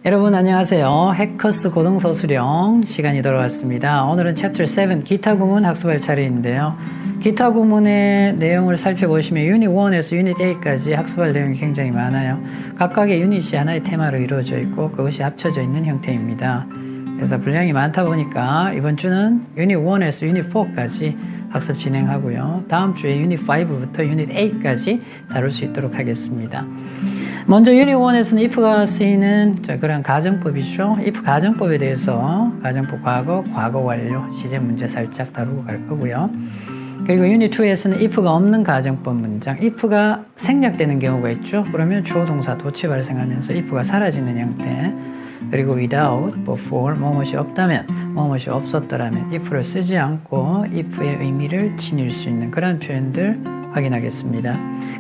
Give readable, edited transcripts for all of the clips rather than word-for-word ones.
여러분 안녕하세요. 해커스 고등서 수령 시간이 돌아왔습니다. 오늘은 챕터 7 기타 구문 학습할 차례인데요. 기타 구문의 내용을 살펴보시면 유닛 1에서 유닛 8까지 학습할 내용이 굉장히 많아요. 각각의 유닛이 하나의 테마로 이루어져 있고 그것이 합쳐져 있는 형태입니다. 그래서 분량이 많다 보니까 이번 주는 유닛 1에서 유닛 4까지 학습 진행하고요. 다음 주에 유닛 5부터 유닛 8까지 다룰 수 있도록 하겠습니다. 먼저 유닛 1에서는 if가 쓰이는 그런 가정법이죠. if 가정법에 대해서 가정법 과거, 과거 완료, 시제 문제 살짝 다루고 갈 거고요. 그리고 유닛 2에서는 if가 없는 가정법 문장, if가 생략되는 경우가 있죠. 그러면 주어 동사 도치 발생하면서 if가 사라지는 형태. 그리고 without, before, 뭐뭇이 없다면, 뭐뭇이 없었더라면 if를 쓰지 않고 if의 의미를 지닐 수 있는 그런 표현들 확인하겠습니다.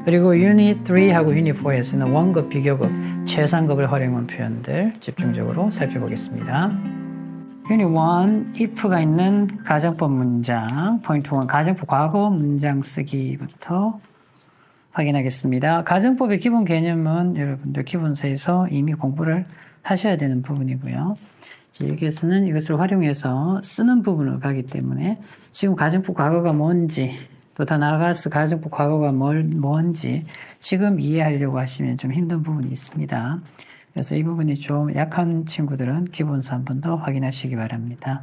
그리고 유닛 3하고 유닛 4에서는 원급, 비교급, 최상급을 활용한 표현들 집중적으로 살펴보겠습니다. 유닛 1, if가 있는 가정법 문장, 포인트 1, 가정법 과거 문장 쓰기부터 확인하겠습니다. 가정법의 기본 개념은 여러분들 기본서에서 이미 공부를 하셔야 되는 부분이고요. 여기에서는 이것을 활용해서 쓰는 부분을 가기 때문에 지금 가정법 과거가 뭔지 또 더 나아가서 가정법 과거가 뭔지 지금 이해하려고 하시면 좀 힘든 부분이 있습니다. 그래서 이 부분이 좀 약한 친구들은 기본서 한 번 더 확인하시기 바랍니다.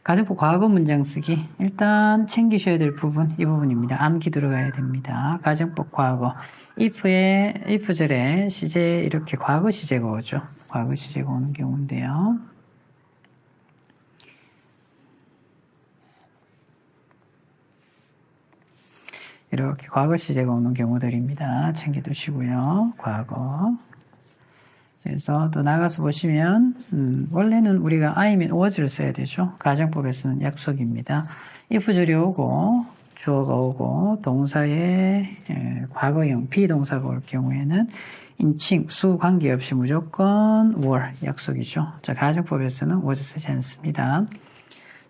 가정법 과거 문장 쓰기 일단 챙기셔야 될 부분 이 부분입니다. 암기 들어가야 됩니다. 가정법 과거 if절에 시제 이렇게 과거 시제가 오죠. 과거 시제가 오는 경우인데요. 이렇게 과거 시제가 오는 경우들입니다. 챙겨두시고요. 과거. 그래서 또 나가서 보시면 원래는 우리가 I면 was를 써야 되죠. 가정법에서는 약속입니다. if절이 오고 주어가 오고 동사의 과거형 비동사가 올 경우에는 인칭, 수 관계없이 무조건 were 약속이죠. 자, 가정법에서는 was 쓰지 않습니다.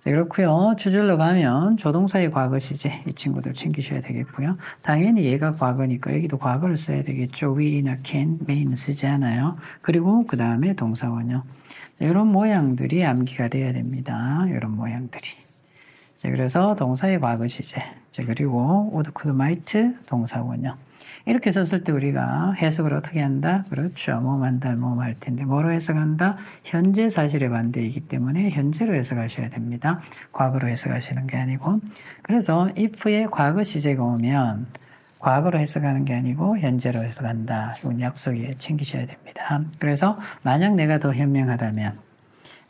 자, 그렇고요. 주절로 가면 조동사의 과거 시제 이 친구들 챙기셔야 되겠고요. 당연히 얘가 과거니까 여기도 과거를 써야 되겠죠. will이나 can, may는 쓰지 않아요. 그리고 그 다음에 동사원형. 자, 이런 모양들이 암기가 돼야 됩니다. 이런 모양들이. 자, 그래서 동사의 과거 시제. 자, 그리고 would, could, might 동사원형. 이렇게 썼을 때 우리가 해석을 어떻게 한다? 그렇죠. 뭐뭐 한다, 뭐뭐 할 텐데. 뭐로 해석한다? 현재 사실의 반대이기 때문에 현재로 해석하셔야 됩니다. 과거로 해석하시는 게 아니고. 그래서 if의 과거 시제가 오면 과거로 해석하는 게 아니고 현재로 해석한다. 이건 약속에 챙기셔야 됩니다. 그래서 만약 내가 더 현명하다면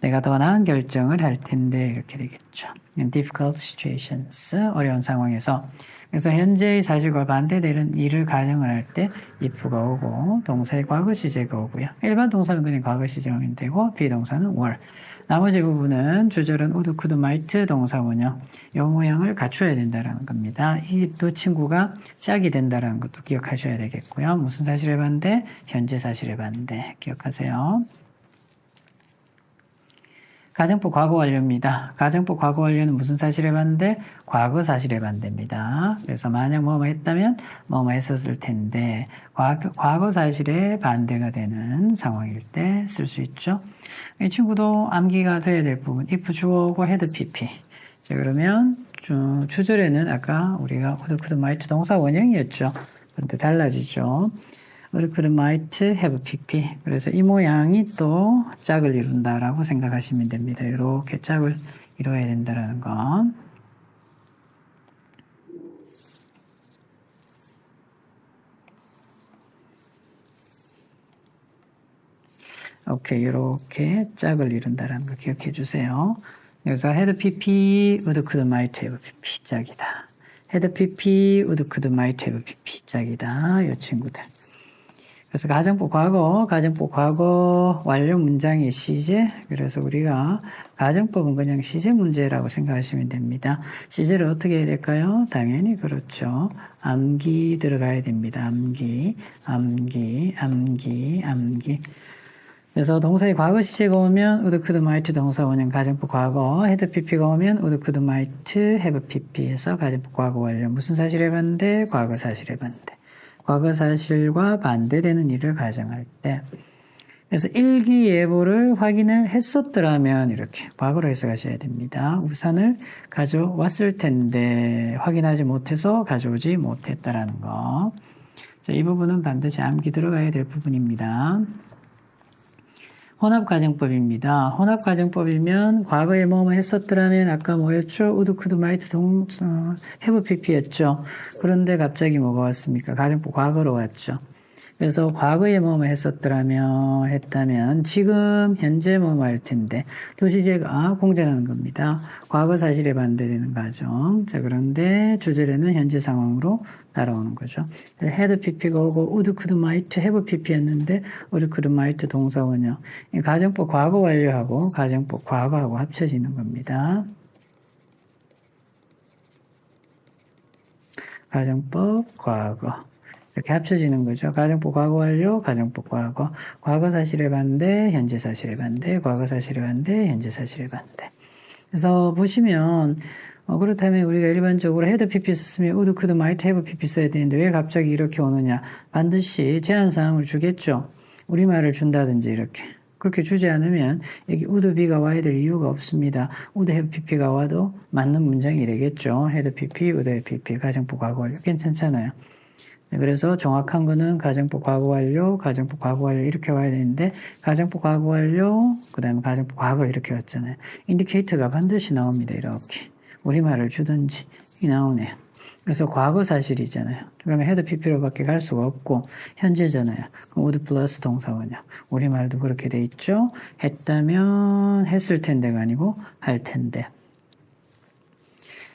내가 더 나은 결정을 할 텐데 이렇게 되겠죠. difficult situations, 어려운 상황에서. 그래서 현재의 사실과 반대되는 일을 가정을 할 때 if가 오고 동사의 과거 시제가 오고요. 일반 동사는 그냥 과거 시제가 오면 되고 비동사는 were. 나머지 부분은 주절은 would, could, might 동사원형. 이 모양을 갖춰야 된다는 겁니다. 이 두 친구가 짝이 된다는 것도 기억하셔야 되겠고요. 무슨 사실의 반대? 현재 사실의 반대. 기억하세요. 가정법 과거 완료입니다. 가정법 과거 완료는 무슨 사실의 반대? 과거 사실의 반대입니다. 그래서 만약 뭐뭐 했다면 뭐뭐 했었을 텐데 과거 사실의 반대가 되는 상황일 때 쓸 수 있죠. 이 친구도 암기가 돼야 될 부분 if 주어고 had pp. 자, 그러면 주절에는 아까 우리가 would, could, might 동사 원형이었죠. 그런데 달라지죠. would, could, might, have, pp. 그래서 이 모양이 또 짝을 이룬다라고 생각하시면 됩니다. 이렇게 짝을 이뤄야 된다는 건. 오케이, 이렇게 짝을 이룬다는 거 기억해 주세요. 그래서 had, pp, would, could, might, have, pp 짝이다. had, pp, would, could, might, have, pp 짝이다. 이 친구들. 그래서 가정법 과거 완료 문장의 시제. 그래서 우리가 가정법은 그냥 시제 문제라고 생각하시면 됩니다. 시제를 어떻게 해야 될까요? 당연히 그렇죠. 암기 들어가야 됩니다. 암기. 그래서 동사의 과거 시제가 오면 would, could, might 동사 원형 가정법 과거, had, pp가 오면 would, could, might, have, pp에서 가정법 과거 완료. 무슨 사실의 반대? 과거 사실의 반대. 과거 사실과 반대되는 일을 가정할 때 그래서 일기예보를 확인을 했었더라면 이렇게 과거로 해석하셔야 됩니다. 우산을 가져왔을 텐데 확인하지 못해서 가져오지 못했다라는 거. 자, 이 부분은 반드시 암기 들어가야 될 부분입니다. 혼합가정법입니다. 혼합가정법이면 과거에 뭐뭐 했었더라면 아까 뭐였죠? would, could, might, have, pp였죠. 그런데 갑자기 뭐가 왔습니까? 가정법 과거로 왔죠. 그래서 과거에 뭐뭐 했다면 지금 현재 뭐뭐 할 텐데 두 시제가 공존하는 겁니다. 과거 사실에 반대되는 가정. 자, 그런데 주절에는 현재 상황으로 따라오는 거죠. had pp가 오고 would, could, might, have pp였는데 would, could, might 동사원형. 가정법 과거 완료하고 가정법 과거하고 합쳐지는 겁니다. 가정법 과거. 이렇게 합쳐지는 거죠. 가정법 과거 완료, 가정법 과거. 과거 사실의 반대, 현재 사실의 반대, 과거 사실의 반대, 현재 사실의 반대. 그래서 보시면 그렇다면 우리가 일반적으로 had pp 썼으면 would, could, might, have pp 써야 되는데 왜 갑자기 이렇게 오느냐. 반드시 제한사항을 주겠죠. 우리말을 준다든지 이렇게. 그렇게 주지 않으면 여기 would be가 와야 될 이유가 없습니다. would have pp가 와도 맞는 문장이 되겠죠. had pp, would have pp, 가정법 과거 완료. 괜찮잖아요. 그래서 정확한 거는 가정법 과거 완료, 가정법 과거 완료 이렇게 와야 되는데 가정법 과거 완료, 그 다음에 가정법 과거 이렇게 왔잖아요. 인디케이터가 반드시 나옵니다. 이렇게. 우리말을 주든지 이 나오네요. 그래서 과거 사실이잖아요. 그러면 had pp로 밖에 갈 수가 없고 현재잖아요. 그럼 would 플러스 동사원형. 우리말도 그렇게 돼 있죠. 했다면 했을 텐데가 아니고 할 텐데.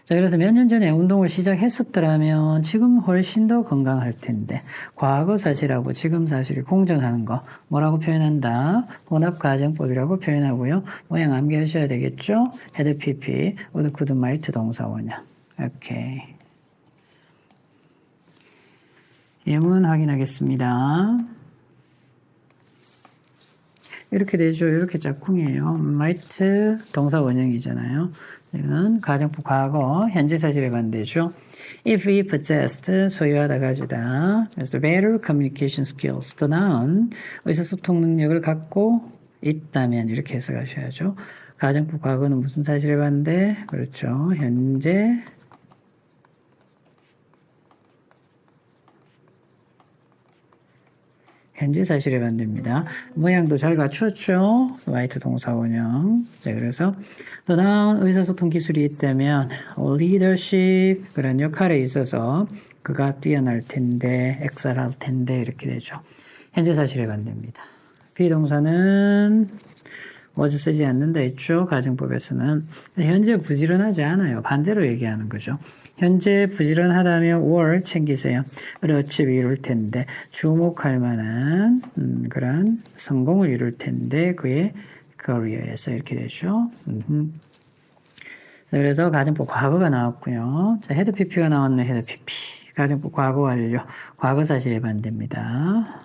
자, 그래서 몇 년 전에 운동을 시작했었더라면 지금 훨씬 더 건강할 텐데 과거 사실하고 지금 사실이 공존하는 거 뭐라고 표현한다? 혼합가정법이라고 표현하고요. 모양 암기하셔야 되겠죠? had pp, would, could, might 동사원형. 오케이. 예문 확인하겠습니다. 이렇게 되죠. 이렇게 짝꿍이에요. might 동사 원형이잖아요. 이거는 가정법 과거, 현재 사실에 반대죠. If we possessed, 소유하다 가지다. 그래서 better communication skills, 더 나은 의사소통 능력을 갖고 있다면 이렇게 해석하셔야죠. 가정법 과거는 무슨 사실에 반대? 그렇죠. 현재 사실에 반대입니다. 모양도 잘 갖추었죠? white 동사원형. 자, 그래서 더 나은 의사소통 기술이 있다면 leadership 그런 역할에 있어서 그가 뛰어날 텐데, 엑셀할 텐데 이렇게 되죠. 현재 사실에 반대입니다. 비동사는 was 쓰지 않는다 했죠? 가정법에서는. 현재 부지런하지 않아요. 반대로 얘기하는 거죠. 현재 부지런하다면 were 챙기세요. 그렇지 이룰 텐데 주목할 만한 그런 성공을 이룰 텐데 그의 career에서 이렇게 되죠. 자, 그래서 가정법 과거가 나왔고요. 자, had pp가 나왔네. had pp. 가정법 과거 완료. 과거 사실에 반대입니다.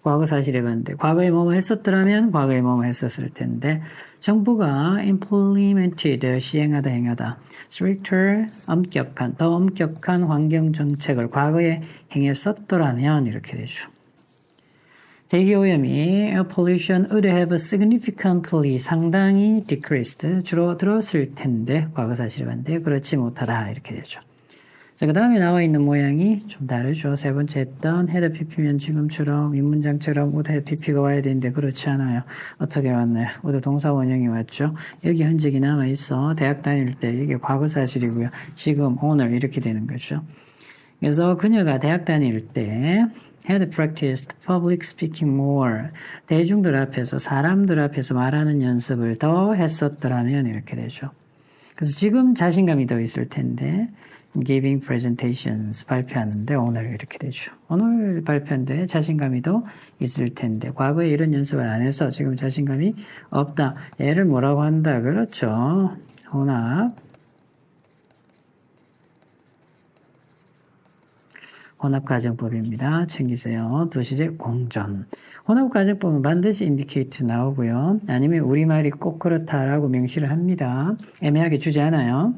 과거 사실에 반대. 과거에 뭐뭐 했었더라면 과거에 뭐뭐 했었을 텐데 정부가 implemented, 시행하다, 행하다. stricter, 엄격한, 더 엄격한 환경정책을 과거에 행했었더라면 이렇게 되죠. 대기오염이 air pollution would have significantly, 상당히 decreased, 줄어들었을 텐데 과거 사실에 반대, 그렇지 못하다 이렇게 되죠. 자, 그 다음에 나와 있는 모양이 좀 다르죠. 세 번째 했던 had pp면 지금처럼 윗문장처럼 would have pp가 와야 되는데 그렇지 않아요. 어떻게 왔나요? would 동사 원형이 왔죠. 여기 흔적이 남아있어. 대학 다닐 때 이게 과거 사실이고요. 지금, 오늘 이렇게 되는 거죠. 그래서 그녀가 대학 다닐 때 had practiced public speaking more. 대중들 앞에서, 사람들 앞에서 말하는 연습을 더 했었더라면 이렇게 되죠. 그래서 지금 자신감이 더 있을 텐데 giving presentations, 발표하는데 오늘 이렇게 되죠. 오늘 발표인데 자신감이 더 있을 텐데 과거에 이런 연습을 안 해서 지금 자신감이 없다. 얘를 뭐라고 한다? 그렇죠. 혼합가정법입니다. 챙기세요. 도시제 공존. 혼합가정법은 반드시 indicate 나오고요. 아니면 우리말이 꼭 그렇다라고 명시를 합니다. 애매하게 주지 않아요.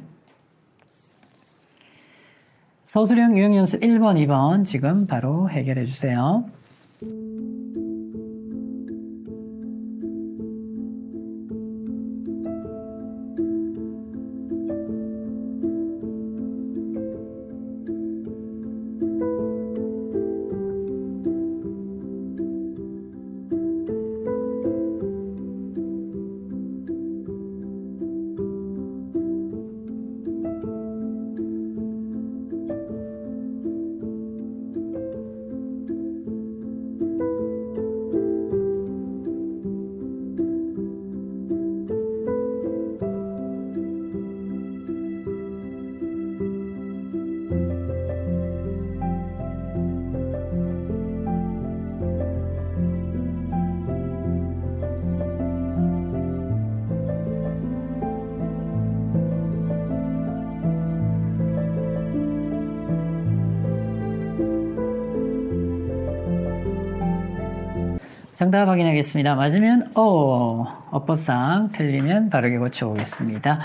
서술형 유형 연습 1번, 2번 지금 바로 해결해 주세요. 정답 확인하겠습니다. 맞으면 어법상 틀리면 바르게 고쳐보겠습니다.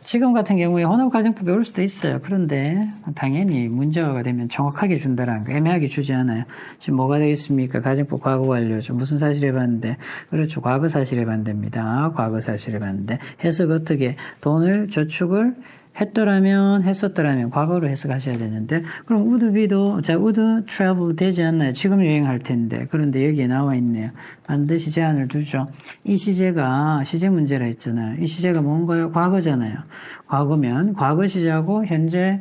지금 같은 경우에 혼합 가정법이 올 수도 있어요. 그런데 당연히 문제가 되면 정확하게 준다라는 거, 애매하게 주지 않아요. 지금 뭐가 되겠습니까? 가정법 과거 완료죠. 무슨 사실에 반대? 그렇죠. 과거 사실에 반대입니다. 과거 사실에 반대. 해석 어떻게? 돈을 저축을 했었더라면 과거로 해석하셔야 되는데, 그럼 would be도, would travel 되지 않나요? 지금 여행할 텐데. 그런데 여기에 나와 있네요. 반드시 제한을 두죠. 이 시제가 시제 문제라 했잖아요. 이 시제가 뭔가요? 과거잖아요. 과거면 과거 시제하고 현재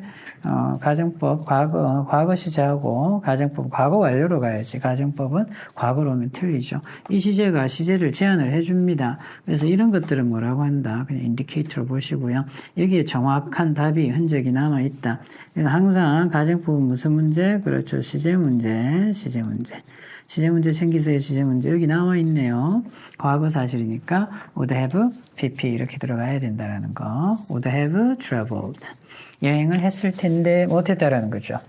가정법 과거 시제하고 가정법 과거 완료로 가야지. 가정법은 과거로 오면 틀리죠. 이 시제가 시제를 제한을 해줍니다. 그래서 이런 것들은 뭐라고 한다? 그냥 인디케이터로 보시고요. 여기에 정확한 답이 흔적이 남아 있다. 그래서 항상 가정법은 무슨 문제? 그렇죠. 시제 문제. 시제 문제 생기세요. 시제 문제 여기 나와 있네요. 과거 사실이니까 would have pp 이렇게 들어가야 된다라는 거. would have traveled. 여행을 했을 텐데 못했다라는 거죠.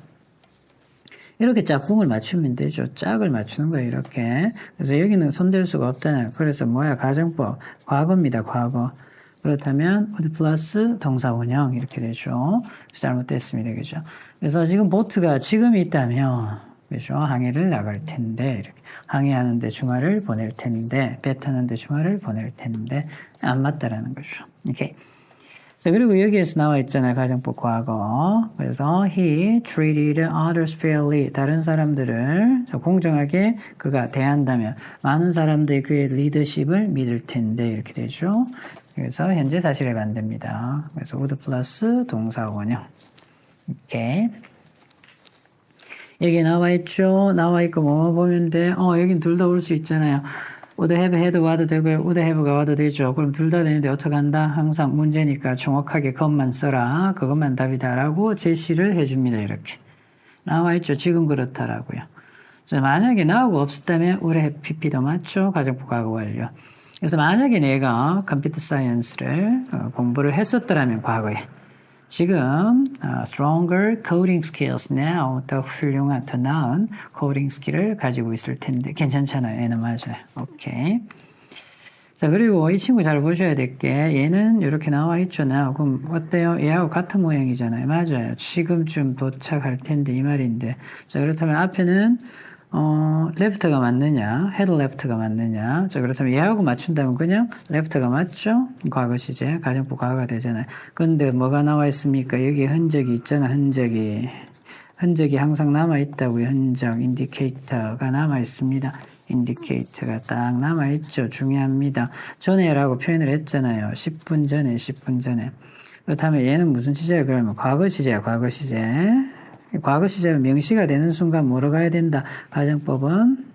이렇게 짝꿍을 맞추면 되죠. 짝을 맞추는 거예요. 이렇게. 그래서 여기는 손댈 수가 없잖아요. 그래서 뭐야? 가정법. 과거입니다. 과거. 그렇다면 would 플러스 동사원형 이렇게 되죠. 잘못됐습니다. 그죠? 그래서 지금 보트가 지금이 있다면 그죠? 항해를 나갈 텐데, 이렇게. 항해하는데 주말을 보낼 텐데, 배 타는데 주말을 보낼 텐데, 안 맞다라는 거죠. 오케이. 자, 그리고 여기에서 나와 있잖아요. 가정법 과거. 그래서 he treated others fairly. 다른 사람들을 공정하게 그가 대한다면, 많은 사람들이 그의 리더십을 믿을 텐데, 이렇게 되죠. 그래서 현재 사실에 반대입니다. 그래서 would 플러스 동사원형. 오케이. 여기 나와 있죠. 나와 있고 뭐 보면 돼. 여긴 둘 다 올 수 있잖아요. would have had 와도 되고요. would have가 와도 되죠. 그럼 둘 다 되는데 어떻게 한다? 항상 문제니까 정확하게 그것만 써라. 그것만 답이다라고 제시를 해줍니다. 이렇게. 나와 있죠. 지금 그렇다라고요. 그래서 만약에 나오고 없었다면 would have pp도 맞죠. 가정법 과거 완료. 그래서 만약에 내가 컴퓨터 사이언스를 공부를 했었더라면 과거에 지금 stronger coding skills now 더 훌륭한 더 나은 코딩 스킬을 가지고 있을 텐데 괜찮잖아요. 얘는 맞아요. 오케이. 자, 그리고 이 친구 잘 보셔야 될 게 얘는 이렇게 나와 있잖아요. 그럼 어때요? 얘하고 같은 모양이잖아요. 맞아요. 지금쯤 도착할 텐데 이 말인데. 자, 그렇다면 앞에는 left가 맞느냐, head left가 맞느냐. 자, 그렇다면 얘하고 맞춘다면 그냥 left가 맞죠? 과거 시제, 가정법 과거가 되잖아요. 근데 뭐가 나와 있습니까? 여기 흔적이 있잖아, 흔적이 항상 남아 있다고요. 흔적, 인디케이터가 남아 있습니다. 인디케이터가 딱 남아 있죠. 중요합니다. 전에라고 표현을 했잖아요. 10분 전에. 그렇다면 얘는 무슨 시제야? 그러면 과거 시제야, 과거 시제. 과거 시제가 명시가 되는 순간 뭐로 가야 된다? 가정법은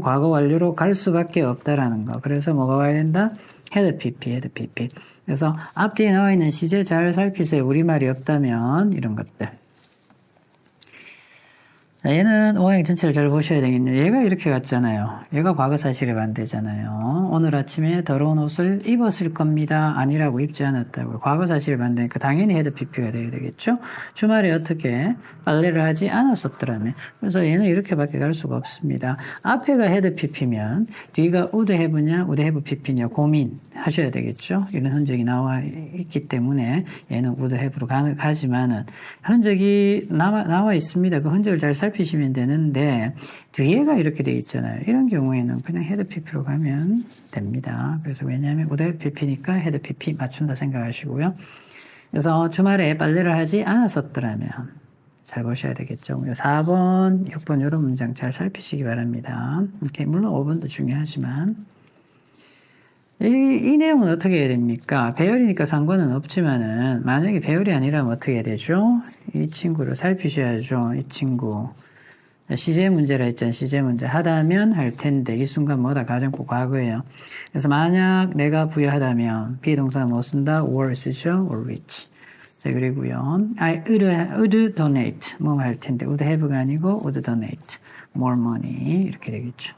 과거 완료로 갈 수밖에 없다라는 거. 그래서 뭐가 와야 된다? had pp. 그래서 앞뒤에 나와 있는 시제 잘 살피세요. 우리말이 없다면 이런 것들. 자, 얘는 오행 전체를 잘 보셔야 되겠네요. 얘가 이렇게 갔잖아요. 얘가 과거 사실에 반대잖아요. 오늘 아침에 더러운 옷을 입었을 겁니다. 아니라고 입지 않았다고요. 과거 사실에 반대니까 당연히 헤드 PP가 돼야 되겠죠. 주말에 어떻게 빨래를 하지 않았었더라면. 그래서 얘는 이렇게밖에 갈 수가 없습니다. 앞에가 헤드 PP면 뒤가 would have냐 would have PP냐 고민하셔야 되겠죠. 이런 흔적이 나와 있기 때문에 얘는 would have로 가지만은 흔적이 나와 있습니다. 그 흔적을 잘 살피시면 되는데 뒤에가 이렇게 돼 있잖아요. 이런 경우에는 그냥 헤드 PP로 가면 됩니다. 그래서 왜냐하면 would have PP니까 헤드 PP 맞춘다 생각하시고요. 그래서 주말에 빨래를 하지 않았었더라면 잘 보셔야 되겠죠. 4번, 6번 이런 문장 잘 살피시기 바랍니다. 이렇게 물론 5번도 중요하지만 이 내용은 어떻게 해야 됩니까? 배열이니까 상관은 없지만은 만약에 배열이 아니라면 어떻게 해야 되죠? 이 친구를 살피셔야죠. 이 친구. 시제 문제라 했잖아요. 시제 문제. 하다면 할 텐데 이 순간 뭐다? 가정법 과거예요. 그래서 만약 내가 부여하다면 비동사는 뭐 쓴다? were 쓰죠? or which. 자, 그리고요. I would donate. 뭐 할 텐데 would have가 아니고 would donate more money 이렇게 되겠죠.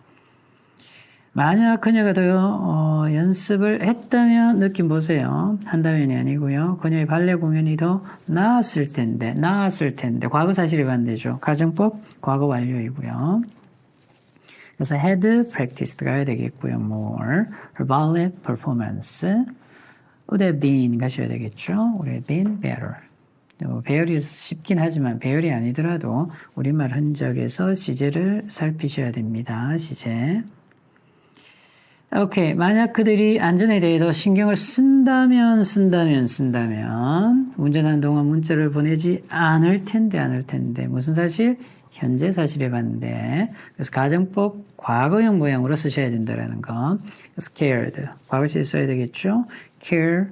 만약 그녀가 더 연습을 했다면 느낌 보세요. 한다면이 아니고요. 그녀의 발레 공연이 더 나았을 텐데 과거 사실이 반대죠. 가정법 과거 완료이고요. 그래서 had practiced 가야 되겠고요. more her ballet performance would have been 가셔야 되겠죠. would have been better. 배열이 쉽긴 하지만 배열이 아니더라도 우리말 흔적에서 시제를 살피셔야 됩니다. 시제. 오케이. 만약 그들이 안전에 대해 신경을 쓴다면 운전하는 동안 문자를 보내지 않을 텐데 무슨 사실? 현재 사실에 반대. 그래서 가정법 과거형 모양으로 쓰셔야 된다라는 거. 그래서 cared. 과거시에 써야 되겠죠. care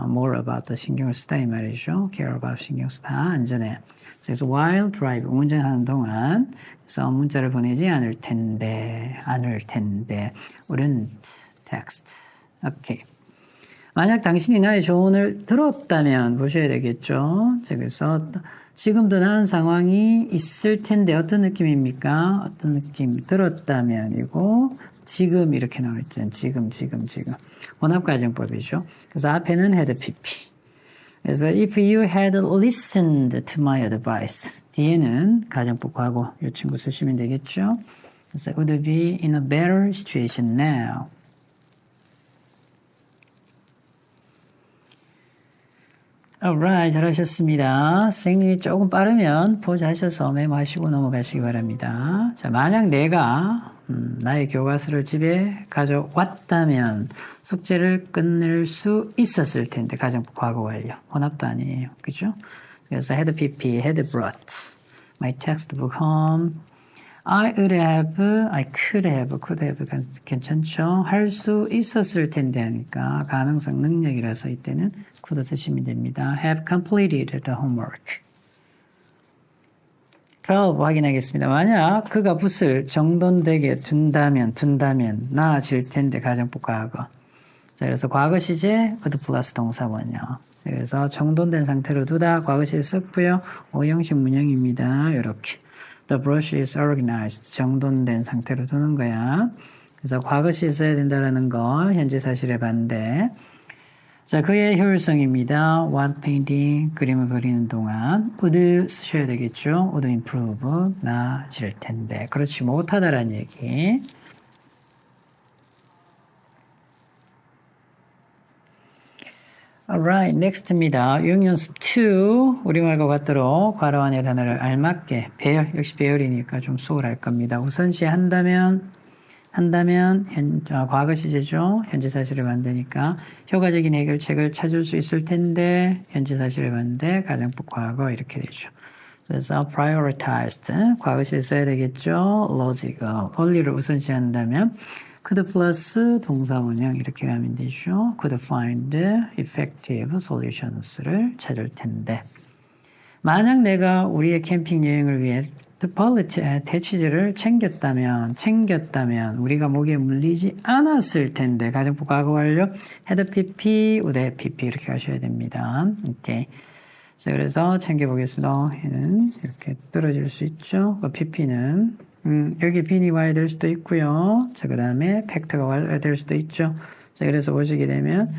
more about 신경을 쓰다 이 말이죠. care about 신경 쓰다 안전에. 그래서 while drive 운전하는 동안 그래서 문자를 보내지 않을 텐데 wouldn't text. 오케이. 만약 당신이 나의 조언을 들었다면 보셔야 되겠죠. 그래서 지금도 나은 상황이 있을 텐데 어떤 느낌입니까? 어떤 느낌? 들었다면이고 지금 이렇게 나와 있잖아요. 지금. 혼합가정법이죠. 그래서 앞에는 had PP. 그래서 if you had listened to my advice. 뒤에는 가정법 과거 이 친구 쓰시면 되겠죠. 그래서 would be in a better situation now. alright, 잘하셨습니다. 선생님이 조금 빠르면 포즈 하셔서 메모하시고 넘어가시기 바랍니다. 자, 만약 내가 나의 교과서를 집에 가져왔다면 숙제를 끝낼 수 있었을 텐데 가정법 과거 완료. 혼합도 아니에요. 그죠? 그래서 had PP, had brought my textbook home. I would have, I could have 괜찮죠? 할 수 있었을 텐데 하니까 가능성 능력이라서 이때는 could 쓰시면 됩니다. have completed the homework. 12 확인하겠습니다. 만약 그가 붓을 정돈되게 둔다면 나아질 텐데 가정법 과거. 자, 그래서 과거 시제 would 플러스 동사원요. 그래서 정돈된 상태로 두다 과거 시제 썼고요. 오형식 문형입니다. 이렇게. The brush is organized. 정돈된 상태로 두는 거야. 그래서 과거 시에 써야 된다는 거 현재 사실의 반대. 자, 그의 효율성입니다. What painting, 그림을 그리는 동안 would 쓰셔야 되겠죠. would improve, 나아질 텐데. 그렇지 못하다라는 얘기. Alright, next입니다. 유형연습 2. 우리말과 같도록 괄호 안의 단어를 알맞게 배열, 역시 배열이니까 좀 수월할 겁니다. 우선시 한다면 과거 시제죠. 현재 사실을 만드니까 효과적인 해결책을 찾을 수 있을 텐데 현재 사실을 만드 가정법 과거 이렇게 되죠. 그래서 prioritized 과거 시제 써야 되겠죠. logical 원리를 우선시 한다면 could 플러스 동사원형 이렇게 가면 되죠. could find effective solutions를 찾을 텐데 만약 내가 우리의 캠핑 여행을 위해 대치제를 챙겼다면 우리가 목에 물리지 않았을 텐데 가정법 과거 완료 had PP, would have PP 이렇게 하셔야 됩니다. 오케이. 자, 그래서 챙겨보겠습니다. 얘는 이렇게 떨어질 수 있죠. pp는 여기 빈이 와야 될 수도 있고요. 자, 그 다음에 팩트가 와야 될 수도 있죠. 자, 그래서 보시게 되면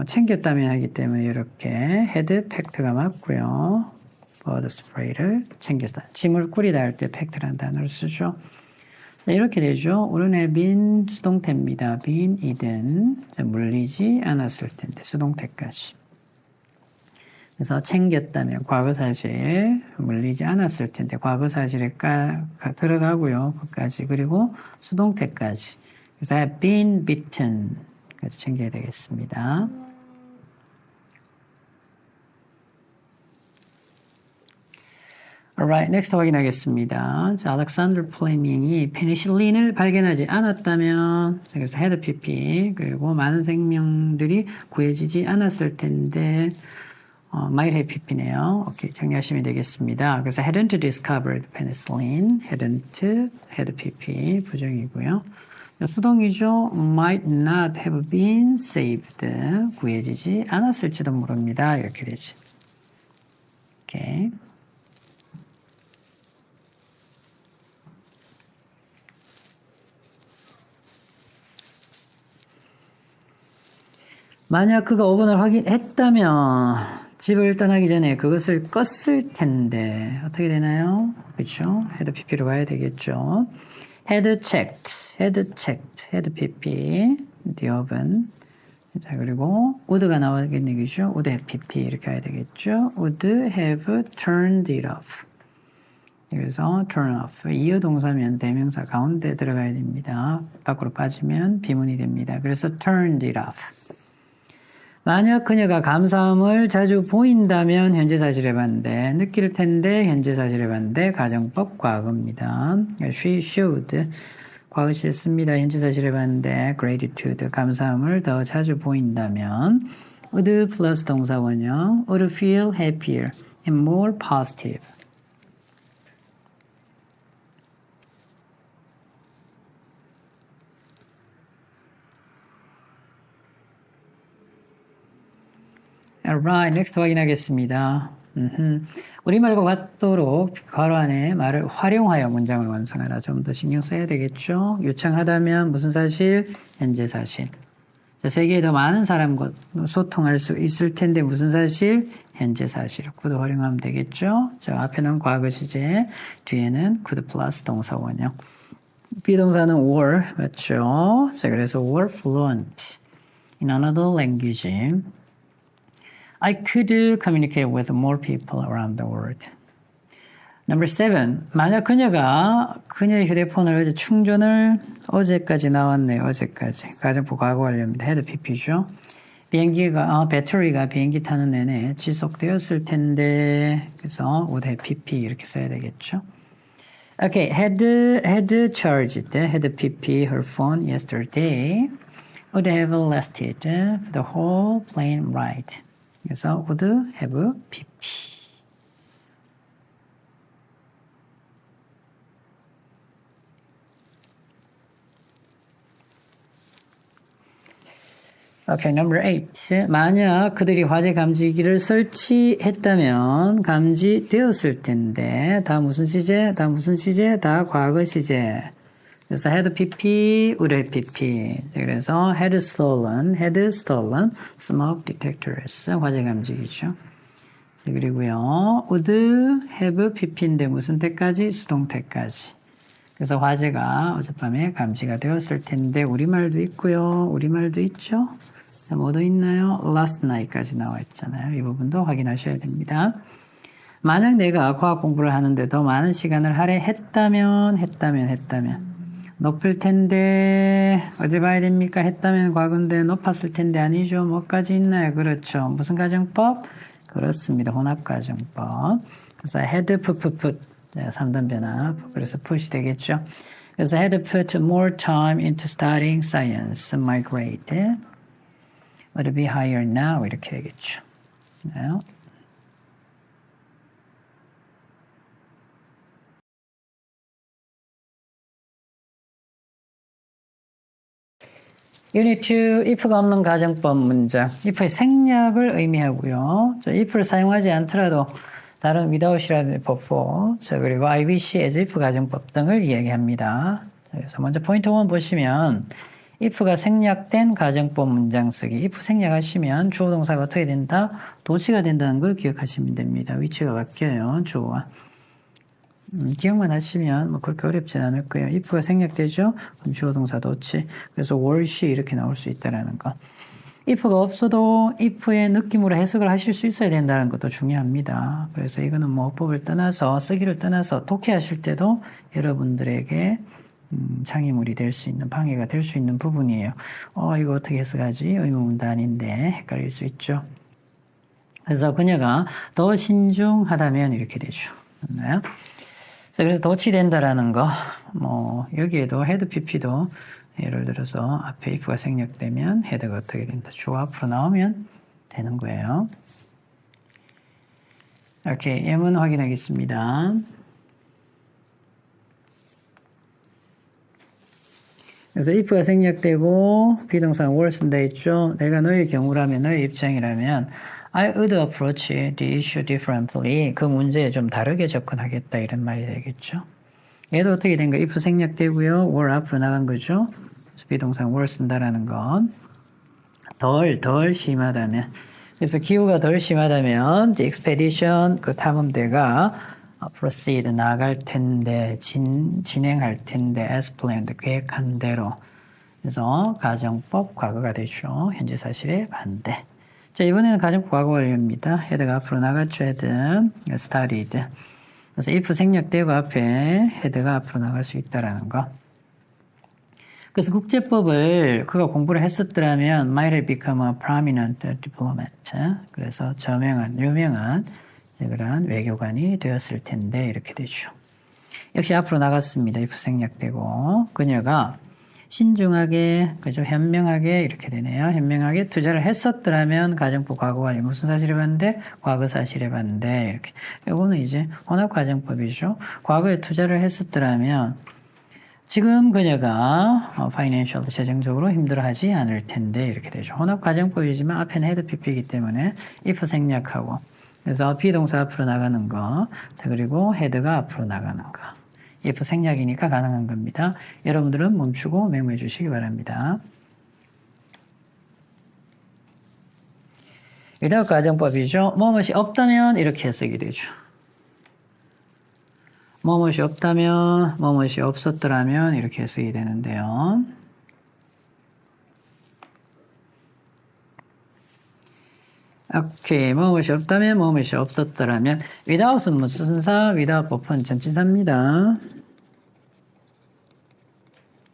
챙겼다면 하기 때문에 이렇게 헤드 팩트가 맞고요. 버드 스프레이를 챙겼다. 짐을 꾸리다 할 때 팩트라는 단어를 쓰죠. 자, 이렇게 되죠. 오른에 빈 수동태입니다. 빈이든 물리지 않았을 텐데 수동태까지. 그래서 챙겼다면 과거사실 물리지 않았을 텐데 과거사실에 들어가고요. 그까지 그리고 수동태까지. 그래서 have been bitten까지 챙겨야 되겠습니다. Alright, next 확인하겠습니다. 자, 알렉산더 플레밍이 페니실린을 발견하지 않았다면, 그래서 had pp 그리고 많은 생명들이 구해지지 않았을 텐데, might have pp네요. 오케이, 정리하시면 되겠습니다. 그래서 hadn't discovered penicillin, hadn't, had pp 부정이고요. 수동이죠. might not have been saved, 구해지지 않았을지도 모릅니다. 이렇게 되지. 오케이. 만약 그가 5번을 확인했다면 집을 떠나기 전에 그것을 껐을 텐데 어떻게 되나요? 그렇죠? 헤드 pp로 가야 되겠죠. had checked, had pp, the oven. 자, 그리고 would가 나오겠네, 그죠? would have pp 이렇게 가야 되겠죠. would have turned it off. 그래서 turn off. 이어 동사면 대명사 가운데 들어가야 됩니다. 밖으로 빠지면 비문이 됩니다. 그래서 turned it off. 만약 그녀가 감사함을 자주 보인다면 현재 사실의 반대, 느낄 텐데 현재 사실의 반대, 가정법 과거입니다. She should 과거시에 씁니다. 현재 사실의 반대, gratitude 감사함을 더 자주 보인다면 would 플러스 동사 원형 would feel happier and more positive. Alright, next 확인하겠습니다. 우리말과 같도록 괄호 안에 말을 활용하여 문장을 완성하라. 좀 더 신경 써야 되겠죠? 요청하다면 무슨 사실? 현재 사실. 자, 세계에 더 많은 사람과 소통할 수 있을 텐데 무슨 사실? 현재 사실. could 활용하면 되겠죠? 자, 앞에는 과거 시제, 뒤에는 could 플러스 동사 원형. 비동사는 were, 맞죠? 자, 그래서 were fluent in another language. I could communicate with more people around the world. Number 7. 만약 그녀의 휴대폰을 어제 충전을 어제까지 나왔네요. 어제까지. 가정법 과거 완료입니다. had pp죠. 배터리가 비행기 타는 내내 지속되었을 텐데 그래서 would have pp 이렇게 써야 되겠죠. Okay, had charged, had pp her phone yesterday. Would have lasted the whole plane ride. 그래서 would have pp. Okay, number 8. 만약 그들이 화재 감지기를 설치했다면 감지되었을 텐데 다 무슨 시제? 다 과거 시제. 그래서 had pp, would have pp. 그래서 had stolen smoke detectors. 화재 감지기죠. 그리고요, would have pp인데 무슨 때까지? 수동태까지. 그래서 화재가 어젯밤에 감지가 되었을 텐데 우리말도 있고요. 우리말도 있죠. 자, 뭐도 있나요? last night까지 나와 있잖아요. 이 부분도 확인하셔야 됩니다. 만약 내가 과학 공부를 하는데 더 많은 시간을 할애했다면 높을 텐데 어디 봐야 됩니까? 했다면 과거인데 높았을 텐데 아니죠. 뭐까지 있나요? 그렇죠. 무슨 가정법? 그렇습니다. 혼합가정법. 그래서 had put 3단 변압. 그래서 put이 되겠죠. 그래서 had put more time into studying science. My grade would be higher now. 이렇게 되겠죠. 네. Unit 2, if가 없는 가정법 문장. if의 생략을 의미하고요. if를 사용하지 않더라도 다른 without이라는 법보, 그리고 IBC, as if 가정법 등을 이야기합니다. 그래서 먼저 포인트 1 보시면 if가 생략된 가정법 문장 쓰기. if 생략하시면 주어 동사가 어떻게 된다? 도치가 된다는 걸 기억하시면 됩니다. 위치가 바뀌어요. 주어와. 기억만 하시면 뭐 그렇게 어렵진 않을 거예요. if가 생략되죠? 그럼 주어 동사 도치. 그래서 월시 이렇게 나올 수 있다라는 거. if가 없어도 if의 느낌으로 해석을 하실 수 있어야 된다는 것도 중요합니다. 그래서 이거는 뭐 어법을 떠나서 쓰기를 떠나서 독해하실 때도 여러분들에게 창의물이 될 수 있는 방해가 될 수 있는 부분이에요. 이거 어떻게 해석하지? 의문문도 아닌데 헷갈릴 수 있죠. 그래서 그녀가 더 신중하다면 이렇게 되죠. 맞나요? 그래서 도치된다라는 거, 뭐 여기에도 헤드 PP도 예를 들어서 앞에 if가 생략되면 헤드가 어떻게 된다? 주어 앞으로 나오면 되는 거예요. 이렇게 예문 확인하겠습니다. 그래서 if가 생략되고 비동사 were 쓴다 했죠. 내가 너의 경우라면, 너의 입장이라면 I would approach the issue differently. 그 문제에 좀 다르게 접근하겠다 이런 말이 되겠죠. 얘도 어떻게 된 거예요? if 생략되고요. were 앞으로 나간 거죠. 그래서 비동사 were 쓴다라는 건 덜 심하다면. 그래서 기후가 덜 심하다면 the expedition, 그 탐험대가 proceed, 나갈 텐데, 진행할 텐데, as planned, 계획한 대로. 그래서 가정법 과거가 되죠. 현재 사실의 반대. 자, 이번에는 가정법 과거 완료입니다. 헤드가 앞으로 나갔죠, 헤드. studied. 그래서 if 생략되고 앞에 헤드가 앞으로 나갈 수 있다라는 거. 그래서 국제법을 그가 공부를 했었더라면 might have become a prominent diplomat. 그래서 유명한 그런 외교관이 되었을 텐데 이렇게 되죠. 역시 앞으로 나갔습니다. if 생략되고 그녀가 신중하게, 그죠? 현명하게 이렇게 되네요. 현명하게 투자를 했었더라면 가정법 과거 완료. 무슨 사실에 반대? 과거 사실에 반대. 이렇게. 이거는 이제 혼합 가정법이죠. 과거에 투자를 했었더라면 지금 그녀가 파이낸셜 재정적으로 힘들어하지 않을 텐데 이렇게 되죠. 혼합 가정법이지만 앞에는 헤드 PP이기 때문에 if 생략하고 그래서 비동사 앞으로 나가는 거, 자 그리고 헤드가 앞으로 나가는 거. if 생략이니까 가능한 겁니다. 여러분들은 멈추고 메모해 주시기 바랍니다. without 가정법이죠. 뭐뭇이 없다면 이렇게 해석이 되죠. 뭐뭇이 없다면, 뭐뭇이 없었더라면 이렇게 해석이 되는데요. 오케이. 뭐뭇이 없다면, 뭐뭇이 없었더라면. without은 무슨 사? without 버프는 전치사입니다.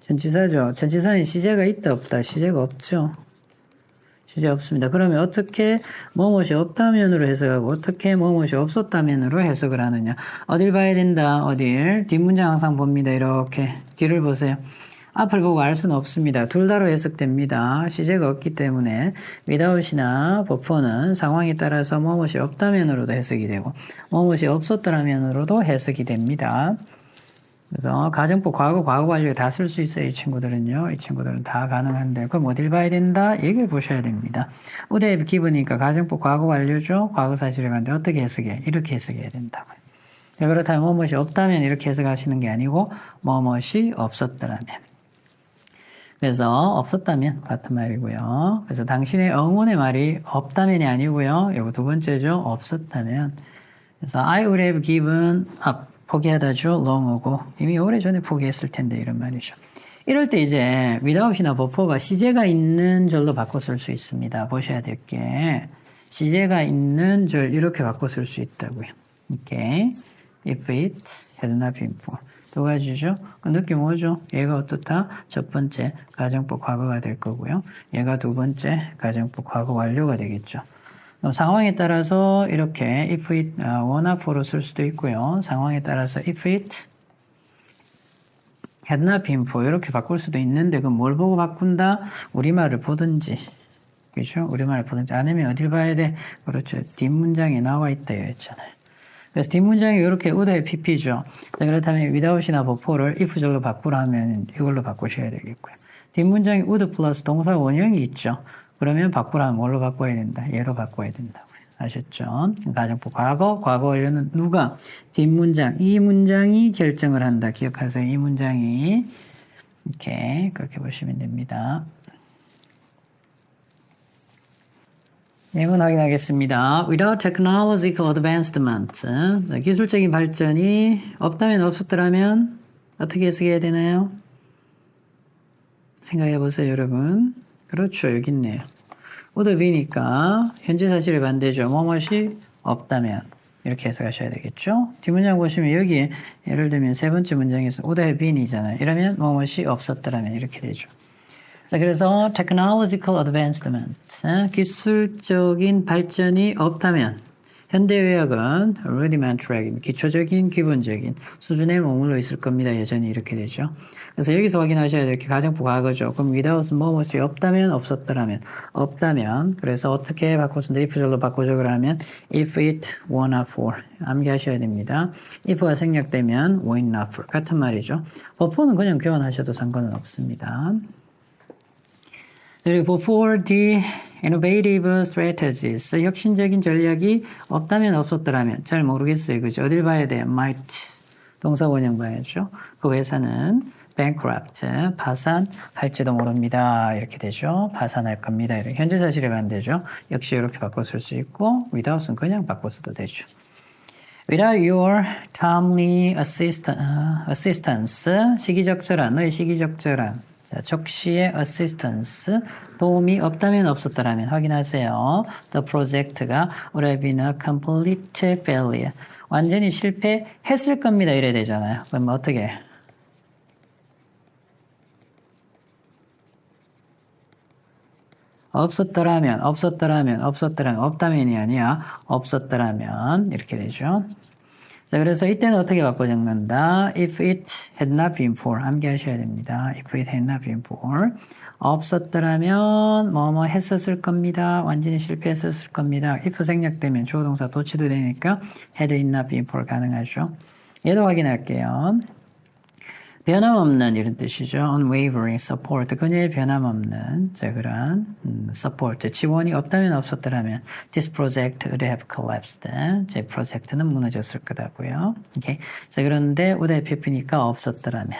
전치사죠. 전치사는 시제가 있다, 없다. 시제가 없죠. 시제 없습니다. 그러면 어떻게 뭐뭇이 없다면으로 해석하고 어떻게 뭐뭇이 없었다면으로 해석을 하느냐. 어딜 봐야 된다. 어딜? 뒷문장 항상 봅니다. 이렇게. 뒤를 보세요. 앞을 보고 알 수는 없습니다. 둘 다로 해석됩니다. 시제가 없기 때문에 without이나 before는 상황에 따라서 뭐뭇이 없다면으로도 해석이 되고 뭐뭇이 없었더라면으로도 해석이 됩니다. 그래서 가정법 과거 완료 다 쓸 수 있어요. 이 친구들은요. 이 친구들은 다 가능한데 그럼 어딜 봐야 된다? 얘기를 보셔야 됩니다. would have given이니까 가정법 과거 완료죠. 과거 사실에 반대 어떻게 해석해? 이렇게 해석해야 된다고요. 자, 그렇다면 뭐뭇이 없다면 이렇게 해석하시는 게 아니고 뭐뭇이 없었더라면. 그래서 없었다면 같은 말이고요. 그래서 당신의 응원의 말이 없다면이 아니고요. 이거 두 번째죠. 없었다면. 그래서 I would have given up. 포기하다죠. long하고 이미 오래전에 포기했을 텐데 이런 말이죠. 이럴 때 이제 without이나 before가 시제가 있는 절로 바꿔 쓸 수 있습니다. 보셔야 될 게 시제가 있는 절 이렇게 바꿔 쓸 수 있다고요. 오케이. if it had not been for. 두 가지죠. 그 느낌 오죠? 얘가 어떻다? 첫 번째 가정법 과거가 될 거고요. 얘가 두 번째 가정법 과거 완료가 되겠죠. 상황에 따라서 이렇게 if it wanna for로 쓸 수도 있고요. 상황에 따라서 if it had not been for 이렇게 바꿀 수도 있는데 그럼 뭘 보고 바꾼다? 우리말을 보든지 그렇죠? 우리말을 보든지 아니면 어딜 봐야 돼? 그렇죠. 뒷문장에 나와 있다 했잖아요. 그래서 뒷문장이 이렇게 would PP죠. 자, 그렇다면 without이나 before를 if절로 바꾸라 하면 이걸로 바꾸셔야 되겠고요. 뒷문장에 would 플러스 동사 원형이 있죠. 그러면 바꾸라면 뭘로 바꿔야 된다? 얘로 바꿔야 된다고요. 아셨죠? 가정법 과거, 과거 완료는 누가? 뒷문장, 이 문장이 결정을 한다. 기억하세요. 이 문장이. 이렇게 그렇게 보시면 됩니다. 예문 확인하겠습니다. Without technological advancement, 자, 기술적인 발전이 없다면 없었더라면 어떻게 해석해야 되나요? 생각해 보세요, 여러분. 그렇죠, 여기 있네요. would be니까 현재 사실의 반대죠. 뭐뭇이 없다면 이렇게 해석하셔야 되겠죠. 뒷문장 보시면 여기 예를 들면 세 번째 문장에서 would have been이잖아요. 이러면 뭐뭇이 없었더라면 이렇게 되죠. 자, 그래서 technological advancement, 기술적인 발전이 없다면 현대의학은 rudimentary, 기초적인, 기본적인 수준에 머물러 있을 겁니다. 여전히 이렇게 되죠. 그래서 여기서 확인하셔야 될 게 가정부 과거죠. 그럼 without 뭐뭇이 없다면, 없었더라면, 없다면, 그래서 어떻게 바꿔서 if절로 바꿔서 그러면 if it were not for, 암기하셔야 됩니다. if가 생략되면 were not for, 같은 말이죠. before는 그냥 교환하셔도 상관은 없습니다. 그리고 before the innovative strategies, 혁신적인 전략이 없다면 없었더라면 잘 모르겠어요. 그죠? 어딜 봐야 돼요? might, 동사 원형 봐야죠. 그 회사는 bankrupt, 파산할지도 모릅니다. 이렇게 되죠. 파산할 겁니다. 이렇게. 현재 사실에 반대죠. 역시 이렇게 바꿔 쓸 수 있고 without은 그냥 바꿔 써도 되죠. Without your timely assistance, 시기적절한, 너의 시기적절한 자, 적시의 assistance, 도움이 없다면 없었더라면 확인하세요. The project가 would have been a complete failure. 완전히 실패했을 겁니다. 이래야 되잖아요. 그럼 어떻게 해? 없었더라면, 없다면이 아니야. 없었더라면 이렇게 되죠. 자, 그래서 이때는 어떻게 바꿔 적는다? If it had not been for, 암기하셔야 됩니다. If it had not been for, 없었더라면 뭐뭐 했었을 겁니다. 완전히 실패했었을 겁니다. if 생략되면 주어 동사 도치도 되니까 had it not been for 가능하죠. 얘도 확인할게요. 변함없는 이런 뜻이죠. unwavering support, 그녀의 변함없는 자, 그런 support, 지원이 없다면 없었더라면 this project would have collapsed. 제 프로젝트는 무너졌을 거다고요. 오케이. 자, 그런데 would have been이니까 없었더라면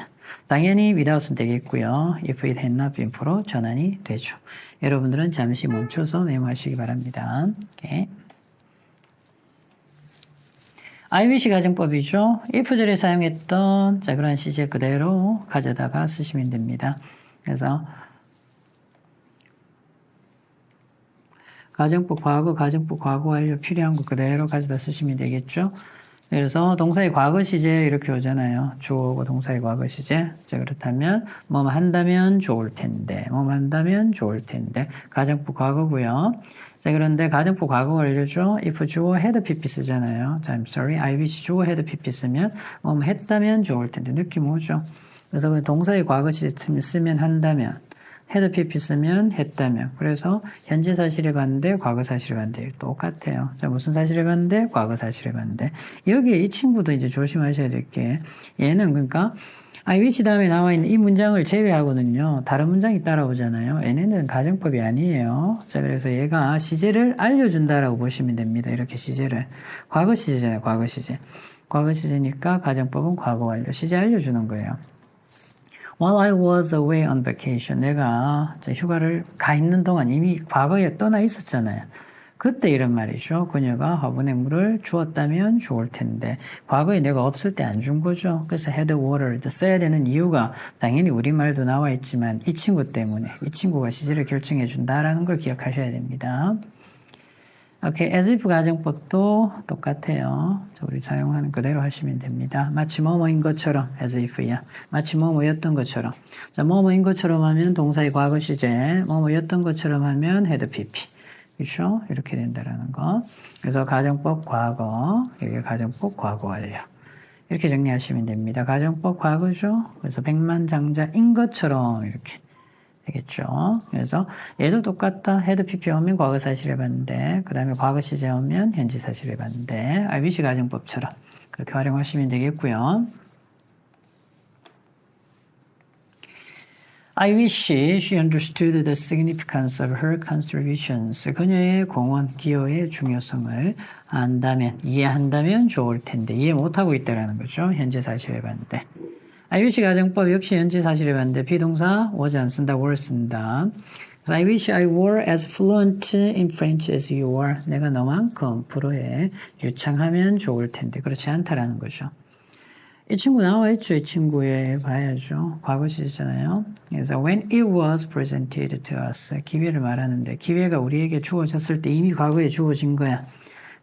당연히 without은 되겠고요. if it had not been for로 전환이 되죠. 여러분들은 잠시 멈춰서 메모하시기 바랍니다. 오케이. I wish 가정법이죠. if절에 사용했던 자 그런 시제 그대로 가져다가 쓰시면 됩니다. 그래서 가정법 과거 완료 필요한 거 그대로 가져다 쓰시면 되겠죠. 그래서 동사의 과거 시제 이렇게 오잖아요. 주어고 동사의 과거 시제. 자 그렇다면 뭐뭐 한다면 좋을 텐데, 뭐뭐 한다면 좋을 텐데. 가정법 과거고요. 자 그런데 가정법 과거 완료죠. if 주어 had pp 쓰잖아요. 자, I'm sorry. I wish 주어 had pp 쓰면 뭐뭐 했다면 좋을 텐데. 느낌 오죠. 그래서 그 동사의 과거 시제 쓰면 한다면. had pp 쓰면 했다면. 그래서 현재 사실의 반대, 과거 사실의 반대 똑같아요. 자, 무슨 사실의 반대? 과거 사실의 반대. 여기에 이 친구도 이제 조심하셔야 될 게 얘는 그러니까 I wish 다음에 나와 있는 이 문장을 제외하고는요. 다른 문장이 따라오잖아요. 얘네는 가정법이 아니에요. 자, 그래서 얘가 시제를 알려준다라고 보시면 됩니다. 이렇게 시제를. 과거 시제잖아요. 과거 시제. 과거 시제니까 가정법은 과거 완료. 시제 알려주는 거예요. While I was away on vacation, 내가 휴가를 가 있는 동안 이미 과거에 떠나 있었잖아요. 그때 이런 말이죠. 그녀가 화분에 물을 주었다면 좋을 텐데 과거에 내가 없을 때 안 준 거죠. 그래서 had water 써야 되는 이유가 당연히 우리말도 나와 있지만 이 친구 때문에 이 친구가 시제를 결정해 준다라는 걸 기억하셔야 됩니다. 오케이, as if 가정법도 똑같아요. 우리 사용하는 그대로 하시면 됩니다. 마치 뭐뭐인 것처럼, as if야. 마치 뭐뭐였던 것처럼. 자, 뭐뭐인 것처럼 하면 동사의 과거 시제, 뭐뭐였던 것처럼 하면 had pp. 그렇죠? 이렇게 된다라는 거. 그래서 가정법 과거, 여기 가정법 과거 완료. 이렇게 정리하시면 됩니다. 가정법 과거죠. 그래서 백만장자인 것처럼 이렇게. 되겠죠. 그래서 얘도 똑같다. had pp 오면 과거 사실의 반대, 그 다음에 과거 시제 오면 현재 사실의 반대. I wish 가정법처럼 그렇게 활용하시면 되겠고요. I wish she understood the significance of her contributions. 그녀의 공헌, 기여의 중요성을 안다면, 이해한다면 좋을 텐데, 이해 못하고 있다라는 거죠. 현재 사실에 반대. I wish 가정법 역시 현재 사실에 반대, 비동사 was 안 쓴다, were 쓴다. I wish I were as fluent in French as you are. 내가 너만큼 불어에 유창하면 좋을 텐데, 그렇지 않다라는 거죠. 이 친구 나와 있죠. 이 친구에 봐야죠. 과거 시제잖아요. 그래서 when it was presented to us. 기회를 말하는데 기회가 우리에게 주어졌을 때 이미 과거에 주어진 거야.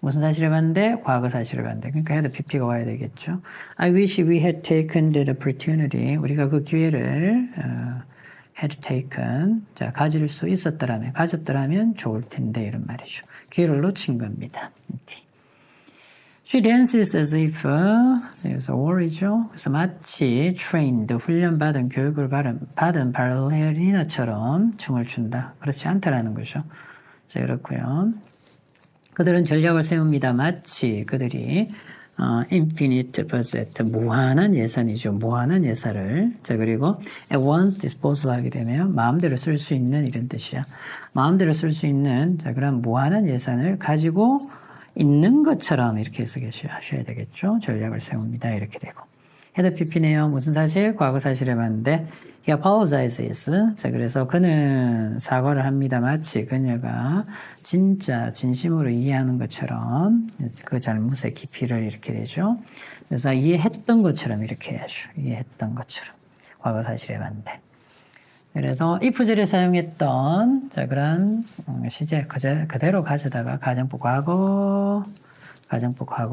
무슨 사실을 봤는데? 과거 사실을 봤는데. 그러니까 had pp가 와야 되겠죠. I wish we had taken that opportunity. 우리가 그 기회를 had taken. 자, 가질 수 있었더라면, 가졌더라면 좋을 텐데 이런 말이죠. 기회를 놓친 겁니다. She dances as if, 그래서 or이죠. 그래서 마치 trained, 훈련받은, 교육을 받은 발레리나처럼 춤을 춘다. 그렇지 않다라는 거죠. 자, 그렇고요. 그들은 전략을 세웁니다. 마치 그들이 infinite budget, 무한한 예산이죠. 무한한 예산을. 자, 그리고 at once disposal 하게 되면 마음대로 쓸 수 있는 이런 뜻이야. 마음대로 쓸 수 있는, 자, 그런 무한한 예산을 가지고 있는 것처럼 이렇게 해석하셔야 되겠죠. 전략을 세웁니다. 이렇게 되고. 헤드 PP네요. 무슨 사실? 과거 사실에 봤는데 he apologizes. 자, 그래서 그는 사과를 합니다. 마치 그녀가 진짜 진심으로 이해하는 것처럼 그 잘못의 깊이를 이렇게 되죠. 그래서 이해했던 것처럼 이렇게 해야죠. 이해했던 것처럼. 과거 사실에 봤는데. 그래서 if절에 사용했던 자, 그런 시제 그대로 가져다가 가정법 과거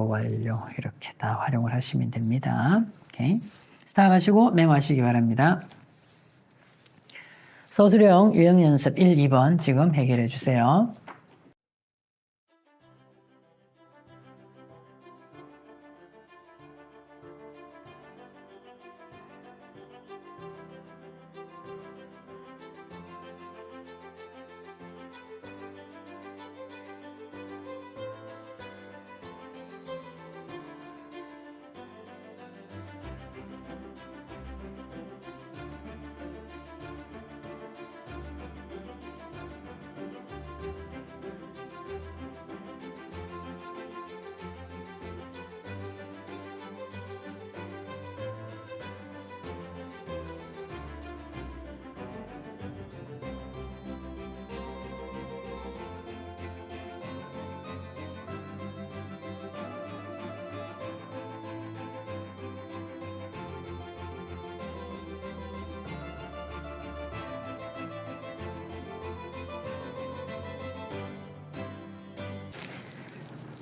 완료 이렇게 다 활용을 하시면 됩니다. 오케이. 스탑하시고 메모하시기 바랍니다. 서술형 유형 연습 1, 2번 지금 해결해 주세요.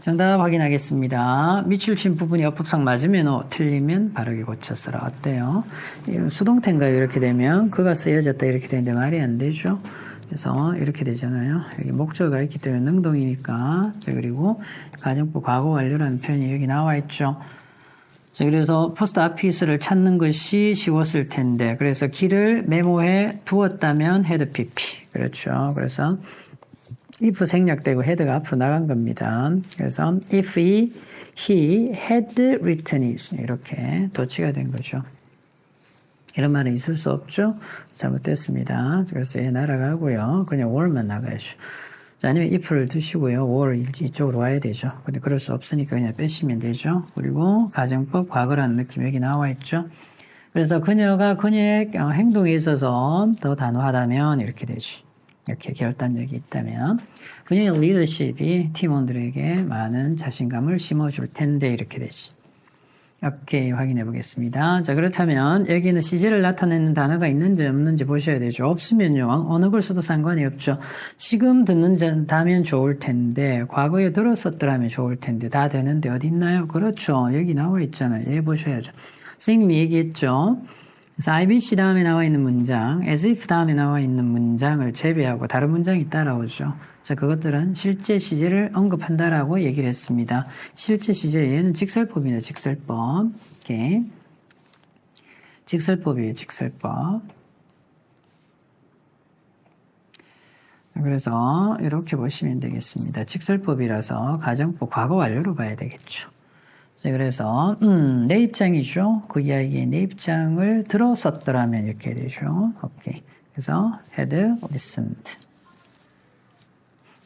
정답 확인하겠습니다. 밑줄 친 부분이 어법상 맞으면 틀리면 바르게 고쳤어라. 어때요? 수동태인가요? 이렇게 되면 그가 쓰여졌다 이렇게 되는데 말이 안 되죠. 그래서 이렇게 되잖아요. 여기 목적어가 있기 때문에 능동이니까. 자, 그리고 가정법 과거 완료라는 표현이 여기 나와 있죠. 자, 그래서 포스트 아피스를 찾는 것이 쉬웠을 텐데, 그래서 길을 메모해 두었다면 헤드 PP. 그렇죠. 그래서 if 생략되고 헤드가 앞으로 나간 겁니다. 그래서 if he had written it 이렇게 도치가 된 거죠. 이런 말은 있을 수 없죠. 잘못됐습니다. 그래서 얘 날아가고요. 그냥 were만 나가야죠. 자, 아니면 if를 두시고요. were 이쪽으로 와야 되죠. 근데 그럴 수 없으니까 그냥 빼시면 되죠. 그리고 가정법 과거라는 느낌 여기 나와 있죠. 그래서 그녀가 그녀의 행동에 있어서 더 단호하다면 이렇게 되지. 이렇게 결단력이 있다면 그녀의 리더십이 팀원들에게 많은 자신감을 심어줄 텐데 이렇게 되지. 오케이, 확인해 보겠습니다. 자, 그렇다면 여기는 시제를 나타내는 단어가 있는지 없는지 보셔야 되죠. 없으면요, 어느 걸 써도 상관이 없죠. 지금 듣는다면 좋을 텐데, 과거에 들었었더라면 좋을 텐데, 다 되는데 어디 있나요? 그렇죠. 여기 나와 있잖아요. 얘 보셔야죠. 선생님이 얘기했죠. 그래서 IBC 다음에 나와 있는 문장, as if 다음에 나와 있는 문장을 제외하고 다른 문장이 따라오죠. 자, 그것들은 실제 시제를 언급한다라고 얘기를 했습니다. 실제 시제, 얘는 직설법이네, 직설법. 오케이. 직설법이에요, 직설법. 그래서 이렇게 보시면 되겠습니다. 직설법이라서 가정법 과거 완료로 봐야 되겠죠. 자, 그래서 내 입장이죠. 그 이야기에 내 입장을 들었었더라면 이렇게 되죠. 오케이. 그래서 had listened.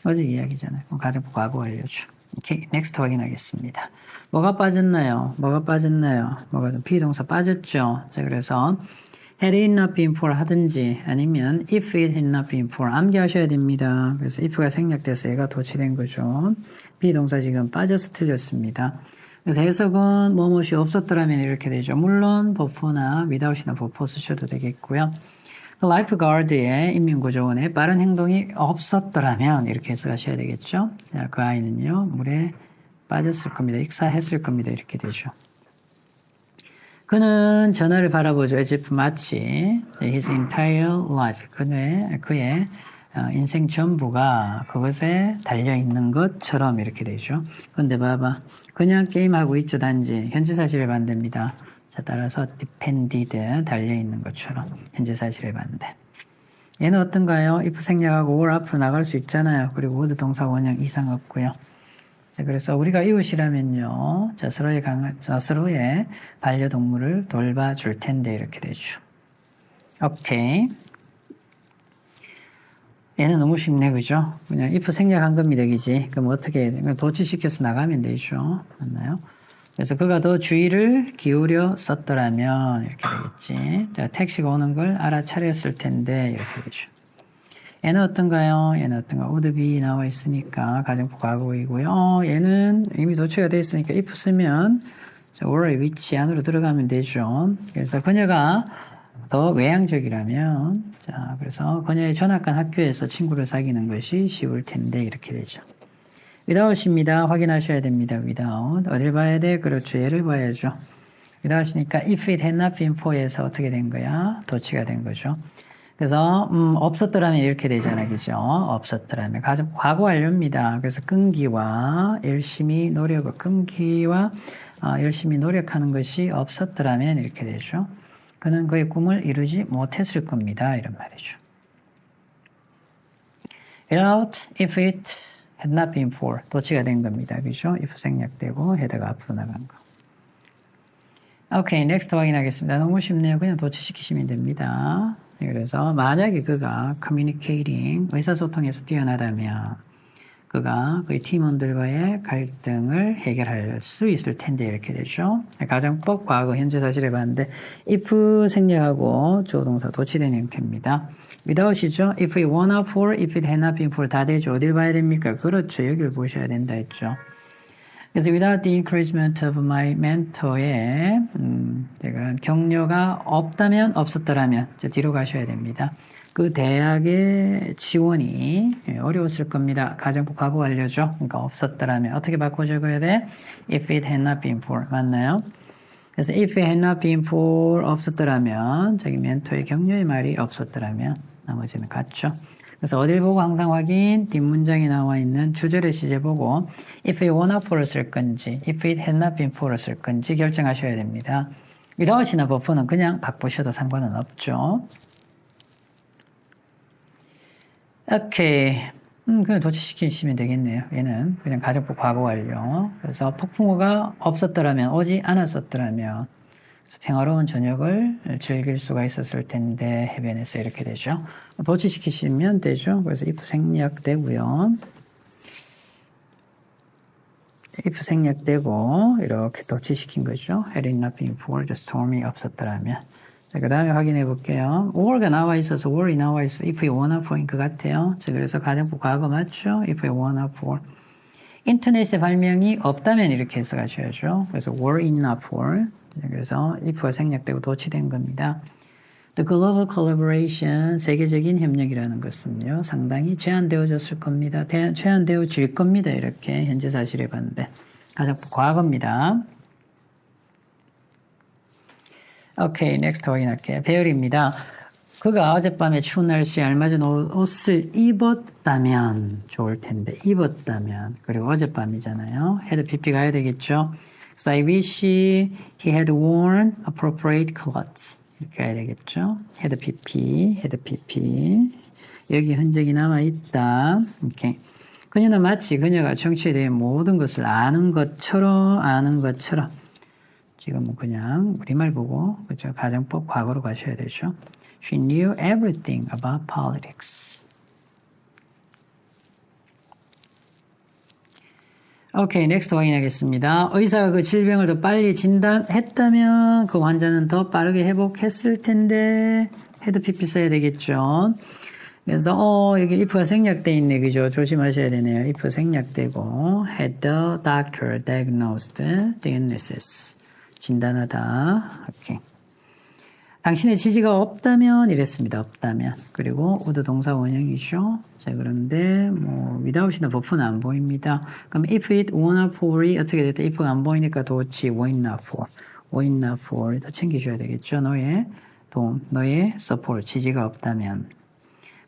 어제 이야기잖아요. 가정법 과거 완료죠. 오케이. 넥스트 확인하겠습니다. 뭐가 빠졌나요? 뭐가 좀 비동사 빠졌죠. 자, 그래서 had it not been for 하든지 아니면 if it had not been for 암기하셔야 됩니다. 그래서 if가 생략돼서 얘가 도치된 거죠. 비동사 지금 빠져서 틀렸습니다. 그래서 해석은 뭐뭇이 없었더라면 이렇게 되죠. 물론 버퍼나 without이나 버퍼 쓰셔도 되겠고요. 라이프가드의 인민구조원에 빠른 행동이 없었더라면 이렇게 해석하셔야 되겠죠. 자, 그 아이는요 물에 빠졌을 겁니다. 익사했을 겁니다. 이렇게 되죠. 그는 전화를 바라보죠. as if 마치 his entire life 그의 인생 전부가 그것에 달려있는 것처럼 이렇게 되죠. 근데 봐봐. 그냥 게임하고 있죠. 단지 현재 사실에 반대입니다. 자, 따라서 depended 달려있는 것처럼 현재 사실에 반대. 얘는 어떤가요? if 생략하고 or 앞으로 나갈 수 있잖아요. 그리고 would 동사 원형 이상 없고요. 자, 그래서 우리가 이웃이라면요. 자, 서로의 반려동물을 돌봐줄 텐데 이렇게 되죠. 오케이. 얘는 너무 쉽네, 그죠? 그냥 if 생략한 겁니다, 그지? 그럼 어떻게 해야 돼? 도치시켜서 나가면 되죠. 맞나요? 그래서 그가 더 주의를 기울여 썼더라면 이렇게 되겠지. 자, 택시가 오는 걸 알아차렸을 텐데 이렇게 되죠. 얘는 어떤가요? would be 나와 있으니까 가정법 과거이고요. 얘는 이미 도치가 되어 있으니까 if 쓰면 or의 위치 안으로 들어가면 되죠. 그래서 그녀가 더 외향적이라면 자, 그래서 그녀의 전학간 학교에서 친구를 사귀는 것이 쉬울 텐데 이렇게 되죠. without입니다. 확인하셔야 됩니다. without. 어딜 봐야 돼? 그렇죠. 얘를 봐야죠. without이니까 if it had not been for에서 어떻게 된 거야? 도치가 된 거죠. 그래서 없었더라면 이렇게 되잖아요. 그죠? 없었더라면. 과거 완료입니다. 그래서 끈기와 열심히 노력하는 것이 없었더라면 이렇게 되죠. 그는 그의 꿈을 이루지 못했을 겁니다. 이런 말이죠. without, if it had not been for 도치가 된 겁니다. 그죠? if 생략되고 head가 앞으로 나간 거. 오케이, next 확인하겠습니다. 너무 쉽네요. 그냥 도치시키시면 됩니다. 그래서 만약에 그가 communicating, 의사소통에서 뛰어나다면 그가 그의 팀원들과의 갈등을 해결할 수 있을 텐데 이렇게 되죠. 가정법, 과거, 현재 사실에 봤는데 if 생략하고 주어동사 도치된 형태입니다. without이죠. if it were not for, if it had not been for 다 되죠. 어딜 봐야 됩니까? 그렇죠. 여기를 보셔야 된다 했죠. 그래서 without the encouragement of my mentor의 제가 격려가 없었더라면 뒤로 가셔야 됩니다. 그 대학의 지원이 어려웠을 겁니다. 가정법 과거 완료죠. 그러니까 없었더라면 어떻게 바꿔 적어야 돼? If it had not been for 맞나요? 그래서 if it had not been for 없었더라면 자기 멘토의 격려의 말이 없었더라면 나머지는 같죠. 그래서 어딜 보고 항상 확인, 뒷문장에 나와 있는 주절의 시제 보고 if it were not for를 쓸 건지 if it had not been for를 쓸 건지 결정하셔야 됩니다. without이나 before 그냥 바꾸셔도 상관은 없죠. 오케이. 그냥 도치시키시면 되겠네요. 얘는 그냥 가정법 과거 완료. 그래서 폭풍우가 없었더라면, 오지 않았었더라면, 그래서 평화로운 저녁을 즐길 수가 있었을 텐데, 해변에서 이렇게 되죠. 도치시키시면 되죠. 그래서 if 생략되고요. if 생략되고, 이렇게 도치시킨 거죠. had it not been for the storm이 없었더라면. 자, 그 다음에 확인해 볼게요. or가 나와 있어서 were이 나와 있어. if it were not for인 것 같아요. 자, 그래서 가정법 과거 맞죠? if it were not for. 인터넷에 발명이 없다면 이렇게 해석하셔야죠. 그래서 were it not for. 자, 그래서 if가 생략되고 도치된 겁니다. The global collaboration, 세계적인 협력이라는 것은요, 상당히 제한되어졌을 겁니다. 제한되어질 겁니다. 이렇게 현재 사실에 봤는데. 가정법 과거입니다. 오케이, 넥스트 확인할게요. 배열입니다. 그가 어젯밤에 추운 날씨에 알맞은 옷을 입었다면 좋을 텐데, 입었다면. 그리고 어젯밤이잖아요. had pp 가야 되겠죠. So I wish he had worn appropriate clothes. 이렇게 가야 되겠죠. had pp. 여기 흔적이 남아있다. 이렇게. 그녀는 마치 그녀가 정치에 대해 모든 것을 아는 것처럼 지금은 그냥 우리말 보고 그죠? 가정법 과거로 가셔야 되죠. She knew everything about politics. 오케이, 넥스트 확인하겠습니다. 의사가 그 질병을 더 빨리 진단했다면 그 환자는 더 빠르게 회복했을 텐데 had PP 써야 되겠죠. 그래서 여기 if가 생략돼 있네, 그죠? 조심하셔야 되네요. if 생략되고 had the doctor diagnosed the illnesses. 진단하다. 오케이. 당신의 지지가 없다면 이랬습니다. 없다면. 그리고 would 동사 원형이죠. 자, 그런데 without이나 버프는 안 보입니다. 그럼 if it were not for이 어떻게 됐다? if가 안 보이니까 도치 were not for 더 챙기셔야 되겠죠. 너의 support 지지가 없다면.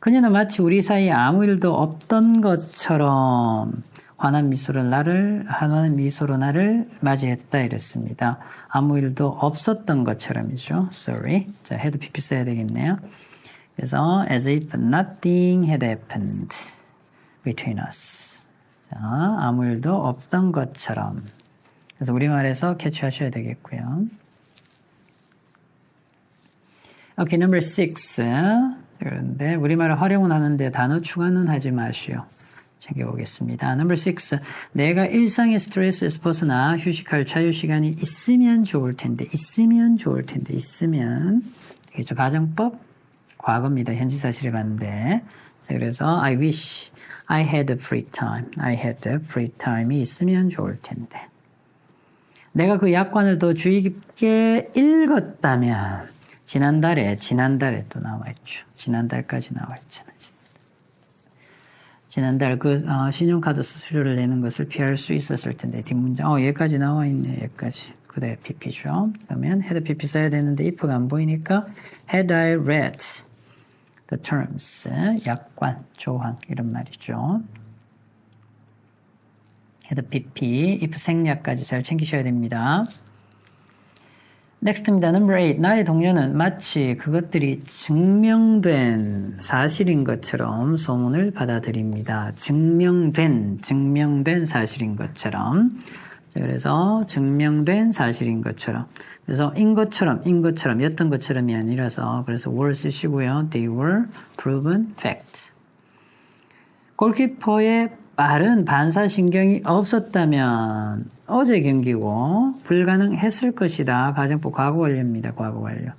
그녀는 마치 우리 사이에 아무 일도 없던 것처럼 환한 미소로 나를 맞이했다 이랬습니다. 아무 일도 없었던 것처럼이죠. Sorry. 자, had PP 써야 되겠네요. 그래서 as if nothing had happened between us. 자, 아무 일도 없던 것처럼. 그래서 우리말에서 캐치하셔야 되겠고요. 오케이, number 6. 그런데 우리말을 활용은 하는데 단어 추가는 하지 마시오. 챙겨보겠습니다. Number 6. 내가 일상의 스트레스에서 벗어나 휴식할 자유시간이 있으면 좋을 텐데. 있으면. 되겠죠. 가정법, 과거입니다. 현지사실에 봤는데. 자, 그래서 I wish I had free time. 이 있으면 좋을 텐데. 내가 그 약관을 더 주의 깊게 읽었다면 지난달에 또 나와있죠. 지난달까지 나와있잖아요. 지난달 신용카드 수수료를 내는 것을 피할 수 있었을 텐데 뒷문장 얘까지 나와있네. 얘까지. 그대 PP죠. 그러면 had PP 써야 되는데 if가 안 보이니까 had I read the terms 약관, 조항 이런 말이죠. had PP, if 생략까지 잘 챙기셔야 됩니다. 넥스트입니다. Number 8. 나의 동료는 마치 그것들이 증명된 사실인 것처럼 소문을 받아들입니다. 증명된 사실인 것처럼. 자, 그래서 증명된 사실인 것처럼. 그래서 인 것처럼 였던 것처럼이 아니라서 그래서 were 쓰시고요. They were proven fact. 골키퍼의 빠른 반사신경이 없었다면 어제 경기고 불가능했을 것이다. 가정법 과거 완료입니다. 과거 완료.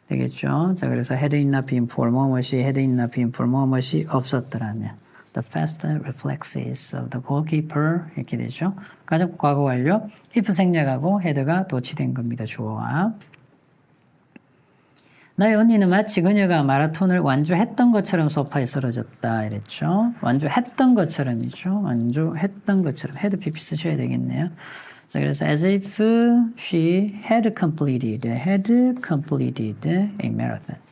되겠죠? 자, 그래서 had it not been for 뭐뭇이 없었더라면 the fast reflexes of the goalkeeper 이렇게 되죠. 가정법 과거 완료. if 생략하고 had가 도치된 겁니다. 조화. 나의 언니는 마치 그녀가 마라톤을 완주했던 것처럼 소파에 쓰러졌다 이랬죠. 완주했던 것처럼이죠. had PP 쓰셔야 되겠네요. 자, 그래서 as if she had completed a marathon.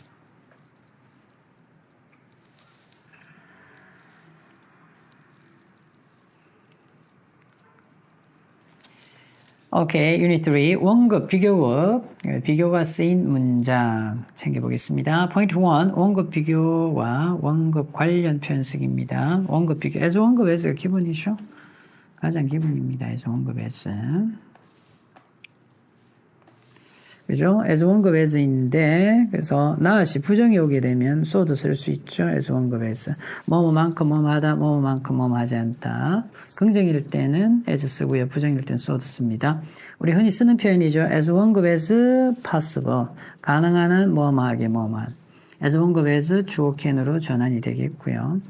오케이, 유닛 3 원급, 비교가 쓰인 문장 챙겨보겠습니다. 포인트 1 원급 비교와 원급 관련 표현 쓰기입니다. 원급 비교, as 원급 as가 기본이죠. 가장 기본입니다. as 원급 as. 그죠? as 원급 as인데 그래서 나시 부정이 오게 되면 so도 쓸 수 있죠. as 원급 as. 뭐뭐만큼 뭐뭐하다, 뭐뭐만큼 뭐뭐하지 않다. 긍정일 때는 as 쓰고요. 부정일 때는 so도 씁니다. 우리 흔히 쓰는 표현이죠. as 원급 as possible. 가능한 한 뭐뭐하게 뭐뭐한. as 원급 as 주어 can으로 전환이 되겠고요.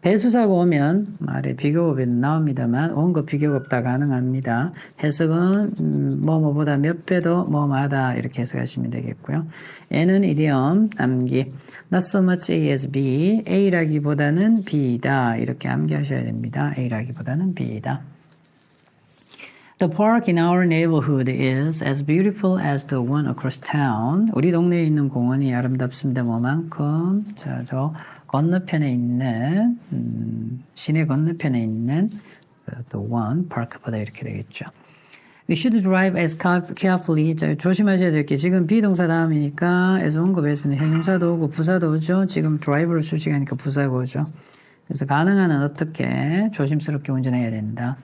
배수사가 오면 말에 비교급이 나옵니다만 원급 비교급 다 가능합니다. 해석은 뭐뭐보다 몇 배도 뭐뭐하다 이렇게 해석하시면 되겠고요. N은 이디엄, 암기. Not so much A as B. A라기보다는 B다 이렇게 암기하셔야 됩니다. A라기보다는 B다. The park in our neighborhood is as beautiful as the one across town. 우리 동네에 있는 공원이 아름답습니다. 뭐만큼? 자, 저 건너편에 있는 시내 건너편에 있는 the one park보다 이렇게 되겠죠. We should drive as carefully. 자, 조심하셔야 될 게 지금 비동사 다음이니까 as 원급 as는 형용사도 오고 부사도 오죠. 지금 drive를 수식하니까 부사가 오죠. 그래서 가능한 한 어떻게 조심스럽게 운전해야 된다.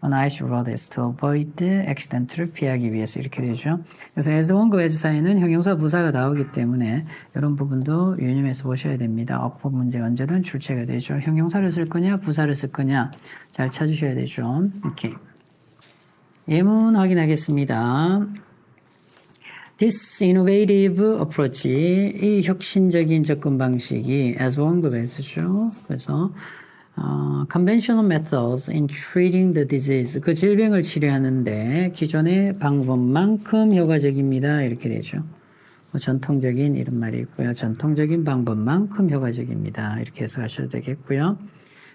On ice road is to avoid accident를 피하기 위해서 이렇게 되죠. 그래서 as 원급 as 사이는 형용사 부사가 나오기 때문에 이런 부분도 유념해서 보셔야 됩니다. 어법 문제 언제든 출제가 되죠. 형용사를 쓸 거냐 부사를 쓸 거냐 잘 찾으셔야 되죠. 이렇게 예문 확인하겠습니다. This innovative approach, 이 혁신적인 접근 방식이 as 원급 as죠. 그래서 conventional methods in treating the disease, 그 질병을 치료하는데 기존의 방법만큼 효과적입니다. 이렇게 되죠. 전통적인 이런 말이 있고요. 전통적인 방법만큼 효과적입니다. 이렇게 해석하셔도 되겠고요.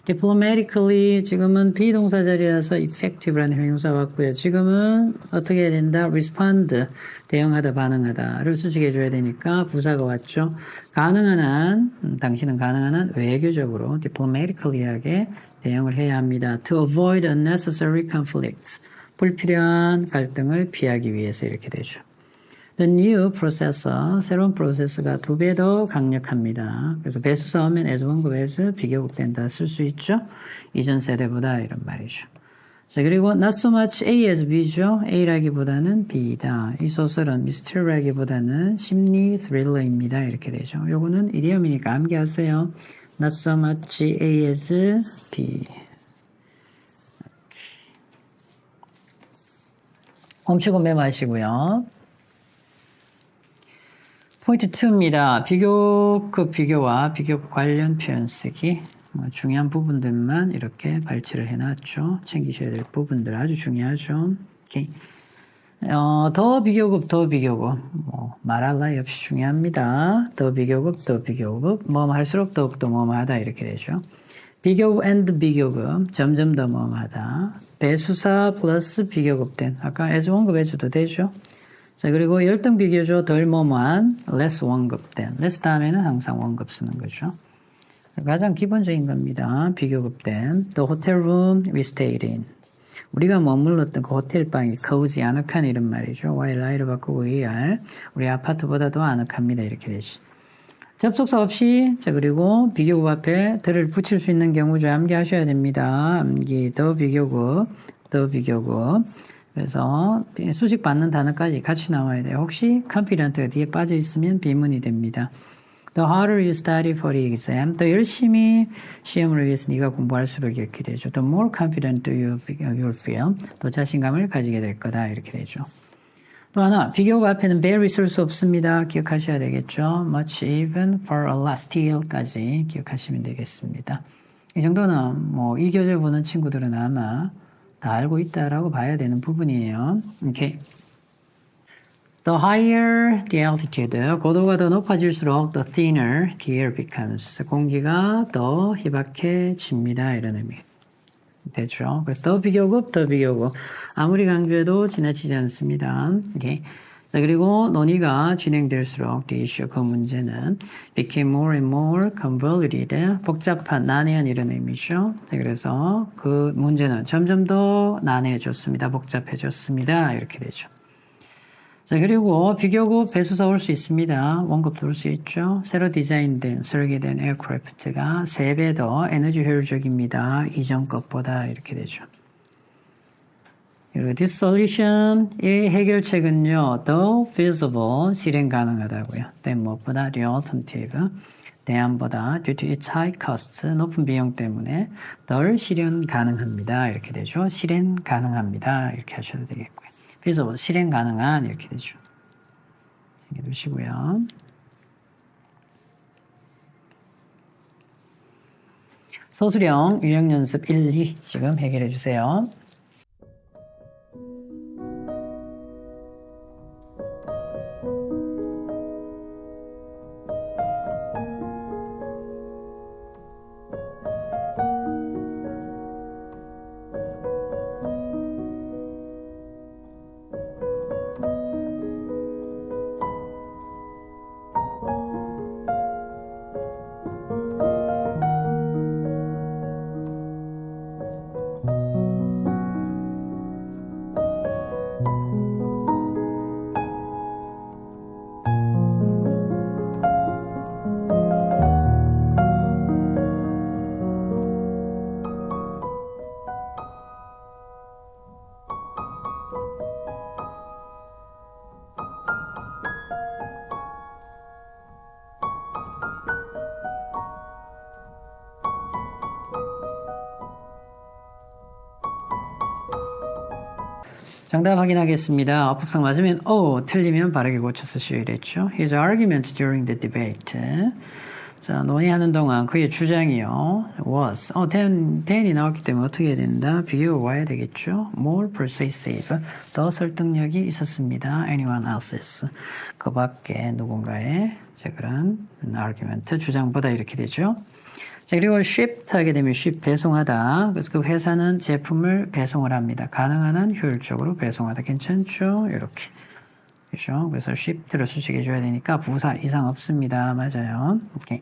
diplomatically 지금은 비동사 자리라서 effective라는 형용사 왔고요. 지금은 어떻게 해야 된다? respond, 대응하다, 반응하다를 수식해 줘야 되니까 부사가 왔죠. 가능한 한, 당신은 가능한 한 외교적으로 diplomatically하게 대응을 해야 합니다. to avoid unnecessary conflicts, 불필요한 갈등을 피하기 위해서 이렇게 되죠. The new processor, 새로운 프로세서가 2배 더 강력합니다. 그래서 배수사 하면 as 원급 as 비교급 된다 쓸 수 있죠. 이전 세대보다 이런 말이죠. 자, 그리고 not so much A as B죠. A라기보다는 B이다. 이 소설은 미스터리라기보다는 심리 스릴러입니다. 이렇게 되죠. 요거는 이디엄이니까 암기하세요. Not so much A as B. 멈추고 메모하시고요. 포인트 2입니다. 비교급 비교와 비교급 관련 표현 쓰기. 중요한 부분들만 이렇게 발치를 해놨죠. 챙기셔야 될 부분들 아주 중요하죠. 오케이. 더 비교급, 더 비교급. 말할 나위 없이 중요합니다. 더 비교급, 더 비교급. 뭐뭐 할수록 더욱더 뭐뭐 하다 이렇게 되죠. 비교급 and 비교급. 점점 더 뭐뭐 하다. 배수사 플러스 비교급 된. 아까 as 원급 as도 되죠. 자, 그리고 열등 비교죠. 덜 뭐뭐한 less 원급된. less 다음에는 항상 원급 쓰는 거죠. 가장 기본적인 겁니다. 비교급된. The hotel room we stayed in. 우리가 머물렀던 그 호텔 방이 cozy, 아늑한 이런 말이죠. while I를 바꾸고 ER. 우리 아파트보다도 아늑합니다. 이렇게 되지. 접속사 없이, 자, 그리고 비교급 앞에 들을 붙일 수 있는 경우죠. 암기하셔야 됩니다. 암기, 더 비교급, 더 비교급. 그래서 수식 받는 단어까지 같이 나와야 돼요. 혹시 confident가 뒤에 빠져 있으면 비문이 됩니다. The harder you study for the exam, 더 열심히 시험을 위해서 네가 공부할수록 이렇게 되죠. The more confident you feel, 더 자신감을 가지게 될 거다 이렇게 되죠. 또 하나, 비교급 앞에는 very 쓸 수 없습니다. 기억하셔야 되겠죠. Much, even, for a lot, still까지 기억하시면 되겠습니다. 이 정도는 이 교재 보는 친구들은 아마 다 알고 있다라고 봐야 되는 부분이에요. 오케이. The higher the altitude, 고도가 더 높아질수록 the thinner the air becomes. 공기가 더 희박해집니다. 이런 의미 되죠. 그래서 더 비교급, 더 비교급. 아무리 강조해도 지나치지 않습니다. 오케이. 자, 그리고 논의가 진행될수록 the issue, 그 문제는 became more and more convoluted, 복잡한, 난해한 이런 의미죠. 자, 그래서 그 문제는 점점 더 난해해졌습니다. 복잡해졌습니다. 이렇게 되죠. 자, 그리고 비교급 배수사 올 수 있습니다. 원급도 올 수 있죠. 새로 디자인된, 설계된 에어크래프트가 3배 더 에너지 효율적입니다. 이전 것보다 이렇게 되죠. 그리고 this solution, 이 해결책은요, 더 feasible, 실행 가능하다고요. than 무엇보다 the alternative, 대안보다 due to its high cost, 높은 비용 때문에 덜 실현 가능합니다. 이렇게 되죠. 실행 가능합니다. 이렇게 하셔도 되겠고요. feasible, 실행 가능한 이렇게 되죠. 챙겨두시고요. 서술형 유형 연습 1, 2 지금 해결해 주세요. 정답 확인하겠습니다. 어법상 맞으면 O, 틀리면 바르게 고쳐서 시유했죠. His argument during the debate. 자, 논의하는 동안 그의 주장이요. was. then이 나왔기 때문에 어떻게 해야 된다? 비교가 와야 되겠죠. more persuasive. 더 설득력이 있었습니다. anyone else's. 그 밖에 누군가의 그런 argument, 주장보다 이렇게 되죠. 자, 그리고 ship 하게 되면 ship 배송하다. 그래서 그 회사는 제품을 배송을 합니다. 가능한 한 효율적으로 배송하다. 괜찮죠? 이렇게. 그죠? 그래서 shift를 수식해 줘야 되니까 부사 이상 없습니다. 맞아요. 오케이.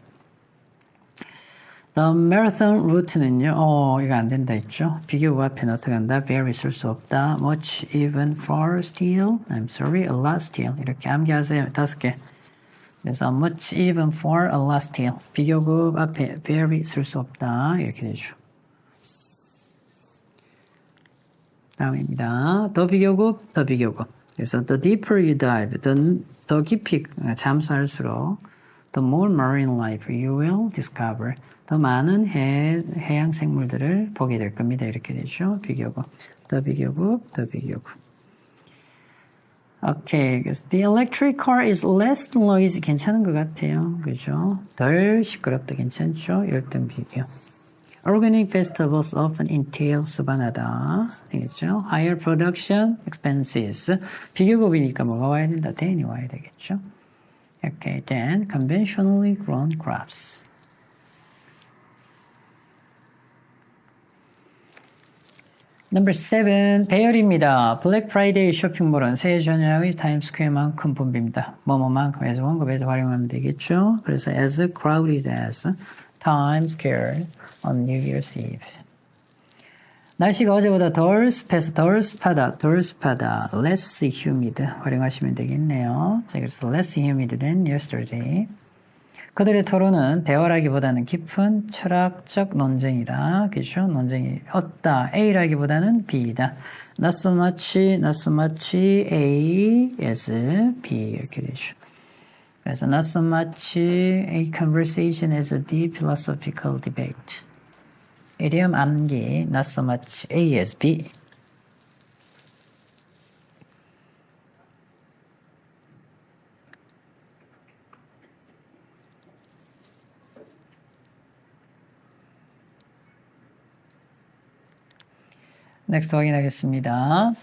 The marathon route는요, 이거 안 된다 했죠? 비교구 앞에는 어떻게 한다? very 쓸 수 없다. much, even, far, still, I'm sorry, a lot, still. 이렇게 암기하세요. 5개. 그래서 much, even, far, a lot, still. 비교구 앞에 very 쓸 수 없다. 이렇게 되죠. 다음입니다. 더 비교급, 더 비교급. 그래서 the deeper you dive, 더 깊이 잠수할수록 the more marine life you will discover. 더 많은 해양 생물들을 보게 될 겁니다. 이렇게 되죠. 비교급, 더 비교급, 더 비교급. 오케이. 그래서 the electric car is less noisy. 괜찮은 것 같아요. 그죠? 덜 시끄럽다. 괜찮죠? 열등 비교. Organic festivals often entail 수반하다. 되겠죠? Higher production expenses. 비교급이니까 뭐가 와야 된다? then이 와야 되겠죠? Okay, then conventionally grown crops. Number 7, 배열입니다. 블랙 프라이데이 쇼핑몰은 새해 전야의 타임스퀘어만큼 붐빕니다. 뭐뭐만큼 해서 원급에서 활용하면 되겠죠? 그래서 as crowded as Times Square on New Year's Eve. 날씨가 어제보다 덜 습해서 덜 습하다, less humid 활용하시면 되겠네요. 자, 그래서 less humid than yesterday. 그들의 토론은 대화라기보다는 깊은 철학적 논쟁이다. 그렇죠? 논쟁이 없다. A라기보다는 B이다. Not so much A as B 이렇게 되죠. 그래서 not so much a conversation as a deep philosophical debate. 이디엄 암기 not so much A as B. 넥스트 확인하겠습니다.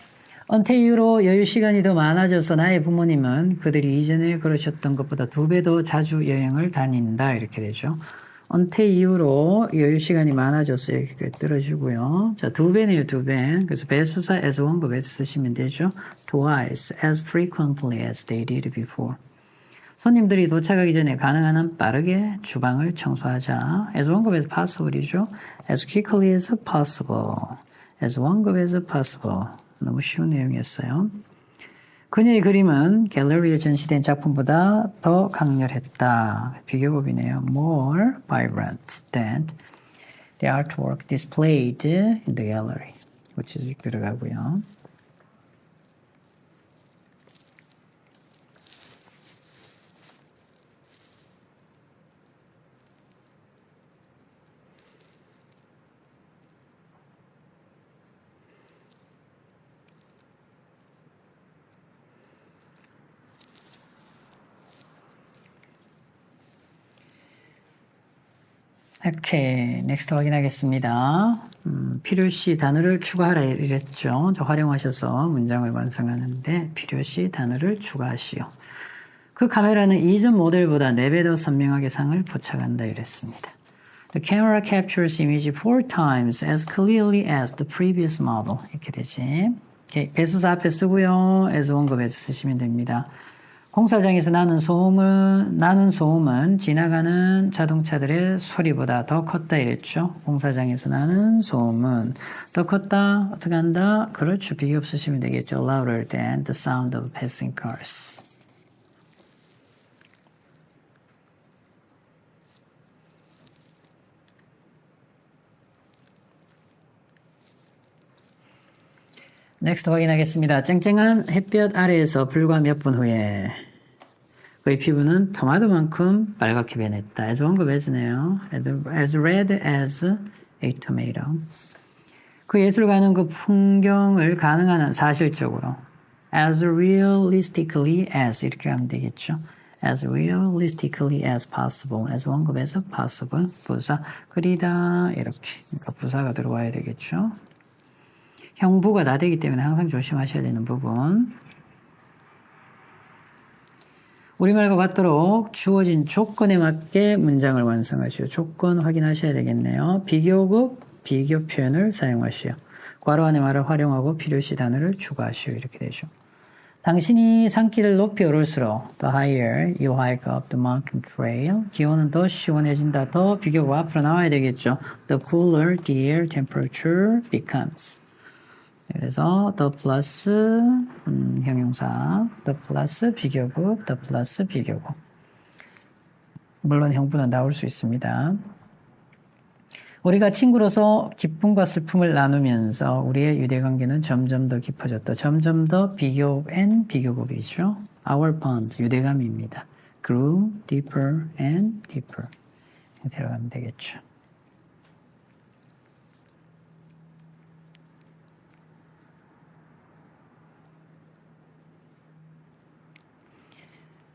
은퇴 이후로 여유 시간이 더 많아져서 나의 부모님은 그들이 이전에 그러셨던 것보다 2배 더 자주 여행을 다닌다. 이렇게 되죠. 은퇴 이후로 여유 시간이 많아져서 이렇게 떨어지고요. 자, 2배네요, 2배. 그래서 배수사 as 원급에서 쓰시면 되죠. Twice as frequently as they did before. 손님들이 도착하기 전에 가능한 한 빠르게 주방을 청소하자. as 원급에서 possible이죠. as quickly as possible. as 원급 as possible. 너무 쉬운 내용이었어요. 그녀의 그림은 갤러리에 전시된 작품보다 더 강렬했다. 비교급이네요. More vibrant than the artwork displayed in the gallery. which 들어가고요. 오케이, 넥스트 확인하겠습니다. 필요시 단어를 추가하라 이랬죠. 활용하셔서 문장을 완성하는데 필요시 단어를 추가하시오. 그 카메라는 이전 모델보다 4배 더 선명하게 상을 포착한다 이랬습니다. The camera captures image 4 times as clearly as the previous model. 이렇게 되지. 오케이, 배수사 앞에 쓰고요. as 원급에서 쓰시면 됩니다. 공사장에서 나는 소음은 지나가는 자동차들의 소리보다 더 컸다 이랬죠. 공사장에서 나는 소음은 더 컸다. 어떻게 한다? 그렇죠. 비교 없으시면 되겠죠. Louder than the sound of passing cars. 넥스트 확인하겠습니다. 쨍쨍한 햇볕 아래에서 불과 몇 분 후에 그의 피부는 토마토만큼 빨갛게 변했다. as 원급 as네요. as red as a tomato. 그 예술가는 그 풍경을 가능한 한 사실적으로 as realistically as 이렇게 하면 되겠죠. as realistically as possible as 원급에서 possible 부사 그리다 이렇게 그러니까 부사가 들어와야 되겠죠. 형부가 다 되기 때문에 항상 조심하셔야 되는 부분. 우리말과 같도록 주어진 조건에 맞게 문장을 완성하시오. 조건 확인하셔야 되겠네요. 비교급, 비교 표현을 사용하시오. 괄호 안에 말을 활용하고 필요시 단어를 추가하시오. 이렇게 되죠. 당신이 산길을 높이 오를수록 the higher you hike up the mountain trail 기온은 더 시원해진다. 더 비교가 앞으로 나와야 되겠죠. The cooler the air temperature becomes. 그래서 the 플러스 형용사 the 플러스 비교급 the 플러스 비교급 물론 형부는 나올 수 있습니다. 우리가 친구로서 기쁨과 슬픔을 나누면서 우리의 유대관계는 점점 더 깊어졌다. 점점 더 비교급 and 비교급이죠. Our bond 유대감입니다. Grew deeper and deeper 들어가면 되겠죠.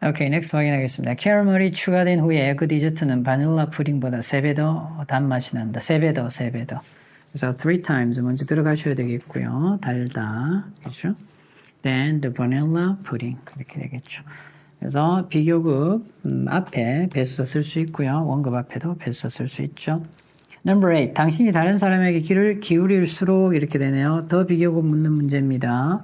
오케이, 넥스트 확인하겠습니다. 캐러멜이 추가된 후에 에그 디저트는 바닐라 푸딩보다 3배 더 단맛이 난다. 3배 더. 그래서 3 times 먼저 들어가셔야 되겠고요. 달다. 그렇죠? Then the vanilla pudding. 이렇게 되겠죠. 그래서 비교급 앞에 배수사 쓸 수 있고요. 원급 앞에도 배수사 쓸 수 있죠. Number 8. 당신이 다른 사람에게 귀를 기울일수록 이렇게 되네요. 더 비교급 묻는 문제입니다.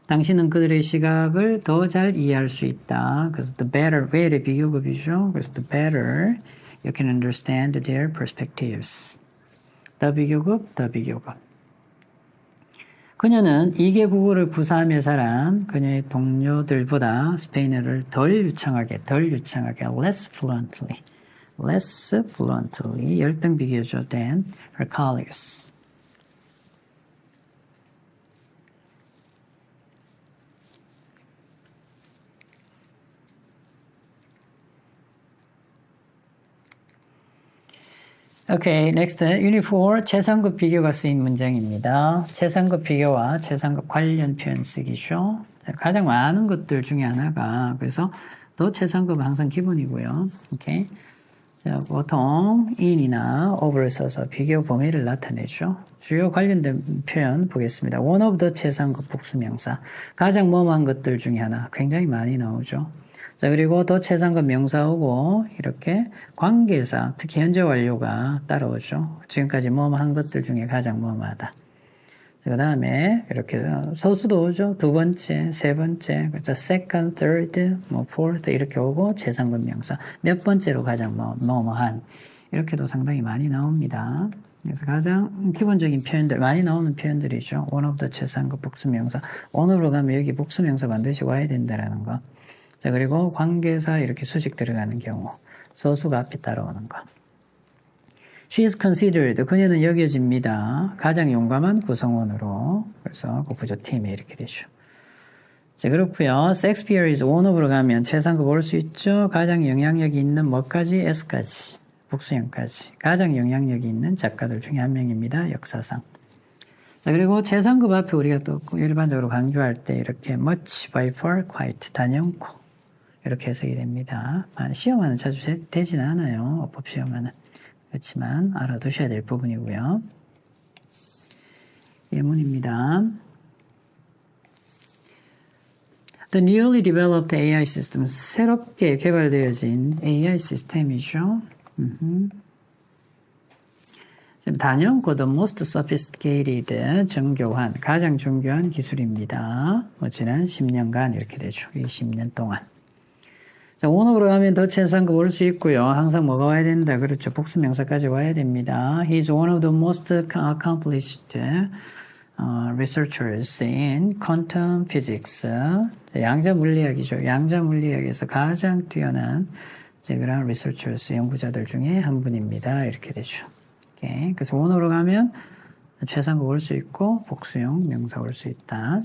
당신은 그들의 시각을 더 잘 이해할 수 있다. 그래서 the better, 왜의 비교급이죠. 그래서 the better you can understand their perspectives. 더 비교급. 그녀는 2개 국어를 구사하며 자란 그녀의 동료들보다 스페인어를 덜 유창하게 less fluently 열등 비교죠. than her colleagues. 오케이, next. Unit 4, 최상급 비교가 쓰인 문장입니다. 최상급 비교와 최상급 관련 표현 쓰기죠. 가장 많은 것들 중에 하나가, 그래서 더 최상급은 항상 기본이고요. 오케이. 자, 보통 in이나 over를 써서 비교 범위를 나타내죠. 주요 관련된 표현 보겠습니다. One of the 최상급 복수명사. 가장 뭐뭐한 것들 중에 하나. 굉장히 많이 나오죠. 자, 그리고 더 최상급 명사오고 이렇게 관계사, 특히 현재 완료가 따라오죠. 지금까지 뭐뭐한 것들 중에 가장 뭐뭐하다. 자, 그 다음에 이렇게 서수도 오죠. 두 번째, 세 번째, 그래서 second, third, fourth 이렇게 오고 최상급 명사. 몇 번째로 가장 뭐뭐한 이렇게도 상당히 많이 나옵니다. 그래서 가장 기본적인 표현들, 많이 나오는 표현들이죠. one of the 최상급 복수명사. one으로 가면 여기 복수명사 반드시 와야 된다라는 거. 자, 그리고 관계사 이렇게 수직 들어가는 경우, 서수가 앞에 따라오는 것. She is considered, 그녀는 여겨집니다. 가장 용감한 구성원으로. 그래서 그 부조팀이 이렇게 되죠. 자, 그렇고요. Shakespeare is one of로 가면 최상급 올 수 있죠. 가장 영향력이 있는 뭐까지? S까지, 복수형까지. 가장 영향력이 있는 작가들 중에 한 명입니다. 역사상. 자, 그리고 최상급 앞에 우리가 또 일반적으로 강조할 때 이렇게 much, by far, quite, 단연코. 이렇게 해석이 됩니다. 시험에는 자주 되지는 않아요. 어법 시험에는. 그렇지만 알아두셔야 될 부분이고요. 예문입니다. The newly developed AI system, 새롭게 개발되어진 AI 시스템이죠. 지금 단연코 the most sophisticated, 정교한, 가장 정교한 기술입니다. 지난 10년간 이렇게 되죠. 20년 동안. 자, 오늘로 가면 더 최상급 올 수 있고요. 항상 뭐가 와야 된다. 그렇죠. 복수명사까지 와야 됩니다. He is one of the most accomplished researchers in quantum physics. 양자 물리학이죠. 양자 물리학에서 가장 뛰어난 그런 researchers, 연구자들 중에 한 분입니다. 이렇게 되죠. 오케이. 그래서 오늘로 가면 최상급 올 수 있고 복수형 명사 올 수 있다.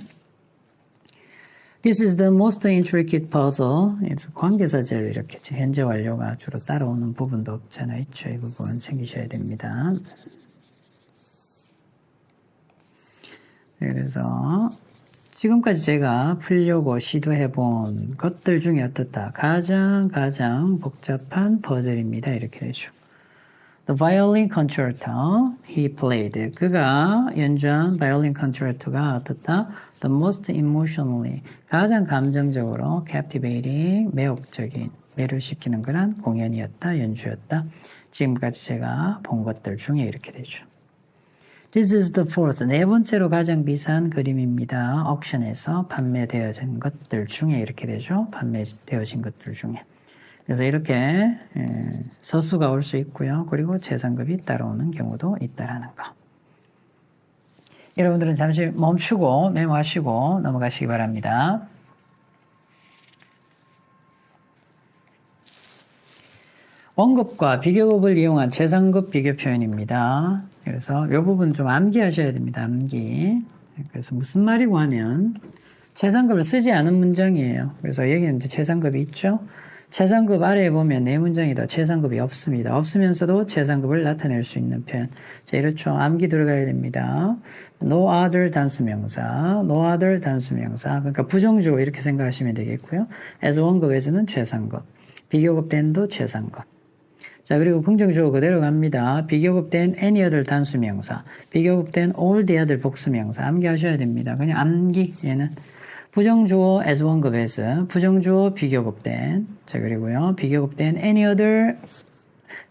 This is the most intricate puzzle. 관계사절 이렇게 현재 완료가 주로 따라오는 부분도 없잖아 있죠. 이 부분 챙기셔야 됩니다. 그래서 지금까지 제가 풀려고 시도해 본 것들 중에 어떻다? 가장 복잡한 퍼즐입니다. 이렇게 되죠. The violin concerto he played. 그가 연주한 바이올린 concerto가 어떻다? The most emotionally. 가장 감정적으로 captivating, 매혹적인, 매료시키는 그런 공연이었다, 연주였다. 지금까지 제가 본 것들 중에 이렇게 되죠. This is the fourth. 네 번째로 가장 비싼 그림입니다. 옥션에서 판매되어진 것들 중에 이렇게 되죠. 판매되어진 것들 중에. 그래서 이렇게 서수가 올 수 있고요. 그리고 최상급이 따라오는 경우도 있다라는 거. 여러분들은 잠시 멈추고 메모하시고 넘어가시기 바랍니다. 원급과 비교급을 이용한 최상급 비교 표현입니다. 그래서 이 부분 좀 암기하셔야 됩니다. 암기. 그래서 무슨 말이고 하면 최상급을 쓰지 않은 문장이에요. 그래서 여기는 이제 최상급이 있죠. 최상급 아래에 보면 네 문장이 더 최상급이 없습니다. 없으면서도 최상급을 나타낼 수 있는 표현. 자, 이렇죠. 암기 들어가야 됩니다. No other 단수명사, no other 단수명사. 그러니까 부정주어 이렇게 생각하시면 되겠고요. as 원급에서는 최상급, 비교급 than도 최상급. 자, 그리고 긍정주어 그대로 갑니다. 비교급 than any other 단수명사, 비교급 than all the other 복수명사. 암기하셔야 됩니다. 그냥 암기, 얘는. 부정주어 as 원급에서, 부정주어 비교급 than. 자, 그리고요. 비교급 than any other,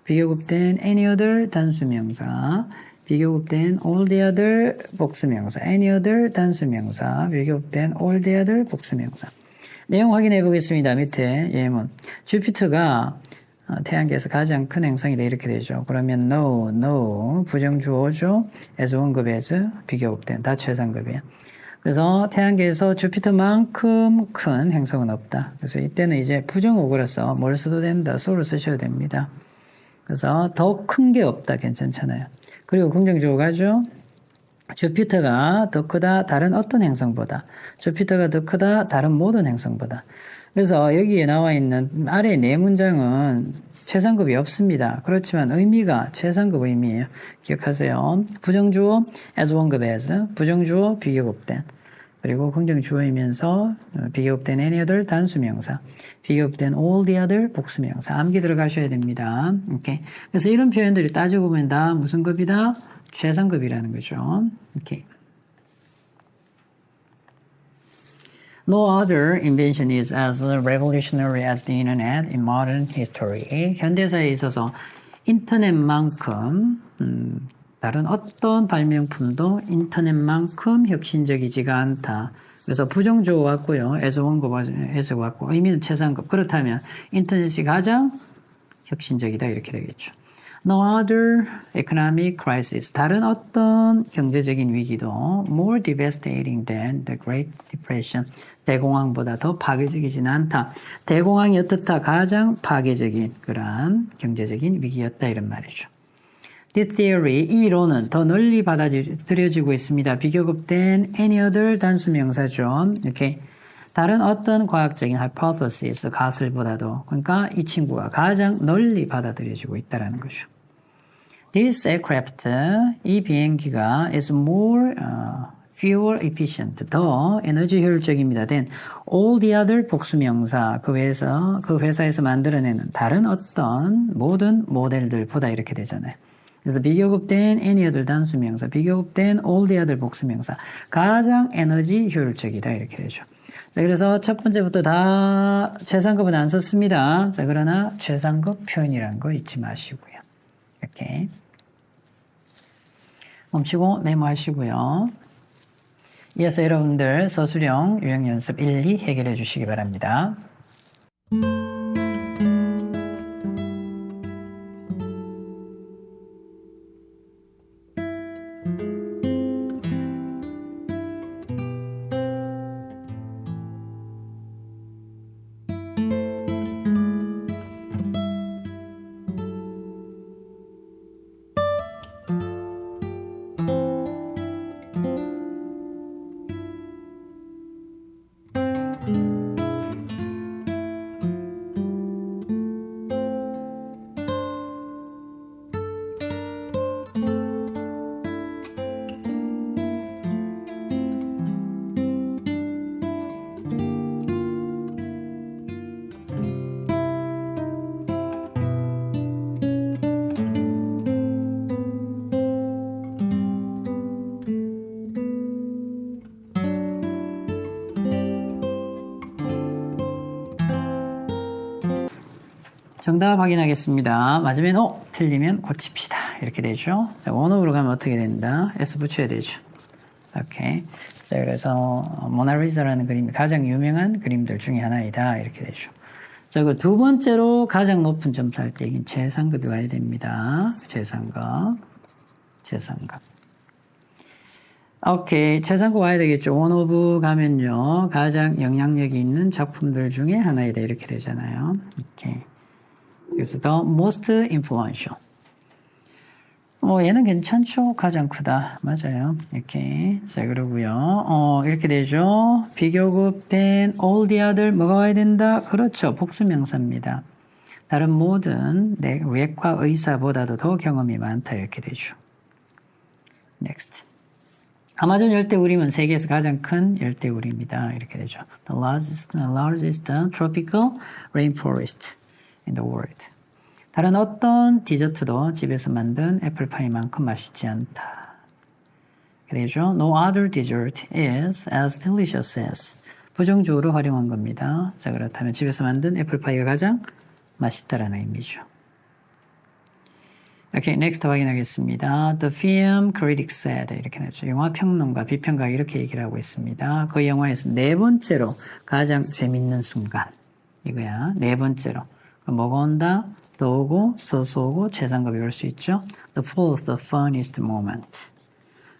비교급 than any other 단수명사, 비교급 than all the other 복수명사, any other 단수명사, 비교급 than all the other 복수명사. 내용 확인해 보겠습니다. 밑에 예문. 주피터가 태양계에서 가장 큰 행성이다 이렇게 되죠. 그러면 no 부정주어죠. as 원급에서 비교급 than 다 최상급이에요. 그래서 태양계에서 주피터만큼 큰 행성은 없다. 그래서 이때는 이제 부정어구라서 뭘 써도 된다. so를 쓰셔야 됩니다. 그래서 더 큰 게 없다. 괜찮잖아요. 그리고 긍정주어가죠. 주피터가 더 크다. 다른 어떤 행성보다. 주피터가 더 크다. 다른 모든 행성보다. 그래서 여기에 나와 있는 아래 네 문장은 최상급이 없습니다. 그렇지만 의미가 최상급 의미예요. 기억하세요. 부정주어 as 원급에서, 부정주어 비교급 than, 그리고 긍정주어이면서 비교급 than any other 단수명사, 비교급 than all the other 복수명사. 암기 들어가셔야 됩니다. 오케이. 그래서 이런 표현들이 따지고 보면 다 무슨 급이다? 최상급이라는 거죠. 오케이. No other invention is as revolutionary as the internet in modern history. 현대사에 있어서 인터넷만큼 다른 어떤 발명품도 인터넷만큼 혁신적이지가 않다. 그래서 부정주어 왔고요. as 원급에서 왔고 의미는 최상급. 그렇다면 인터넷이 가장 혁신적이다 이렇게 되겠죠. No other economic crisis. 다른 어떤 경제적인 위기도 more devastating than the Great Depression. 대공황보다 더 파괴적이지는 않다. 대공황이 어떻다? 가장 파괴적인 그러한 경제적인 위기였다 이런 말이죠. The theory, 이 이론은 더 널리 받아들여지고 있습니다. 비교급 than any other 단수명사죠. 이렇게 다른 어떤 과학적인 hypothesis, 가설보다도 그러니까 이 친구가 가장 널리 받아들여지고 있다는 거죠. This aircraft, 이 비행기가 is more fuel efficient, 더 에너지 효율적입니다. Then all the other 복수명사, 그 회사에서 만들어내는 다른 어떤 모든 모델들보다 이렇게 되잖아요. 그래서 비교급 than any other 단수명사, 비교급 than all the other 복수명사, 가장 에너지 효율적이다 이렇게 되죠. 자, 그래서 첫 번째부터 다 최상급은 안 썼습니다. 자, 그러나 최상급 표현이라는 거 잊지 마시고요. 이렇게 멈추고 메모하시고요. 이어서 여러분들 서술형 유형 연습 1, 2 해결해 주시기 바랍니다. 정답 확인하겠습니다. 맞으면 O, 틀리면 고칩시다. 이렇게 되죠. 자, 원업으로 가면 어떻게 된다? S 붙여야 되죠. 오케이. 자, 그래서 모나리자라는 그림이 가장 유명한 그림들 중에 하나이다. 이렇게 되죠. 자, 그 두 번째로 가장 높은 점수할 때 이긴 최상급이 와야 됩니다. 최상급. 오케이. 최상급 와야 되겠죠. 원 오브 가면요. 가장 영향력이 있는 작품들 중에 하나이다. 이렇게 되잖아요. 오케이. 그래서 the most influential. 얘는 괜찮죠? 가장 크다. 맞아요. 이렇게. 자, 그러고요. 이렇게 되죠. 비교급된 all the other 뭐가 와야 된다? 그렇죠. 복수명사입니다. 다른 모든 외과 의사보다도 더 경험이 많다. 이렇게 되죠. next. 아마존 열대우림은 세계에서 가장 큰 열대우림이다. 이렇게 되죠. The largest tropical rainforest in the world. 다른 어떤 디저트도 집에서 만든 애플파이만큼 맛있지 않다. 이렇게 되죠. No other dessert is as delicious as. 부정적으로 활용한 겁니다. 자, 그렇다면 집에서 만든 애플파이가 가장 맛있다라는 의미죠. 오케이, next 확인하겠습니다. The film critic said. 이렇게 나왔죠. 영화 평론가, 비평가 이렇게 얘기를 하고 있습니다. 그 영화에서 네 번째로 가장 재밌는 순간. 이거야. 네 번째로. 뭐가 온다? 더 오고, 서서 오고, 최상급이 올 수 있죠. The fourth, the funniest moment.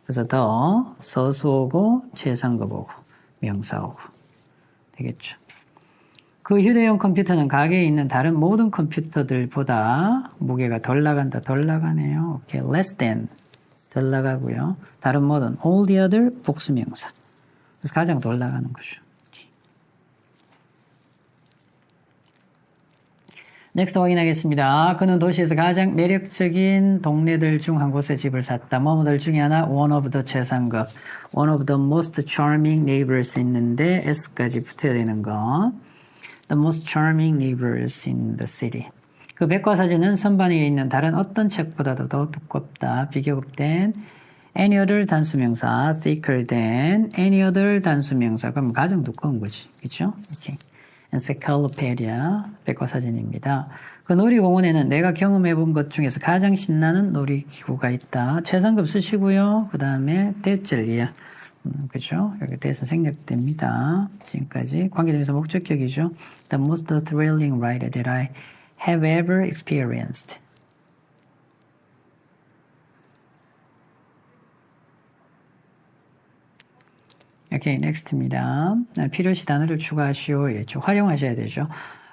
그래서 더, 서서 오고, 최상급 오고, 명사 오고. 되겠죠. 그 휴대용 컴퓨터는 가게에 있는 다른 모든 컴퓨터들보다 무게가 덜 나간다. 덜 나가네요. 오케이. less than. 덜 나가고요. 다른 모든 all the other 복수명사. 그래서 가장 덜 나가는 거죠. 넥스트 확인하겠습니다. 그는 도시에서 가장 매력적인 동네들 중 한 곳에 집을 샀다. 뭐뭐들 중에 하나 one of the 최상급. one of the most charming neighbors 있는데 S까지 붙어야 되는 거. The most charming neighbors in the city. 그 백과사전은 선반위에 있는 다른 어떤 책보다도 더 두껍다. 비교급된 any other 단수명사, thicker than any other 단수명사. 그럼 가장 두꺼운 거지. 그렇죠? 이렇게. encyclopedia 백과사전입니다. 그 놀이공원에는 내가 경험해본 것 중에서 가장 신나는 놀이기구가 있다. 최상급 쓰시고요. 그 다음에 대절리야. 그죠? 여기 대해서 생략됩니다. 지금까지 관계대명사 목적격이죠. The most thrilling ride that I have ever experienced. 오케이, 넥스트입니다. 필요시 단어를 추가하시오. 활용하셔야 되죠.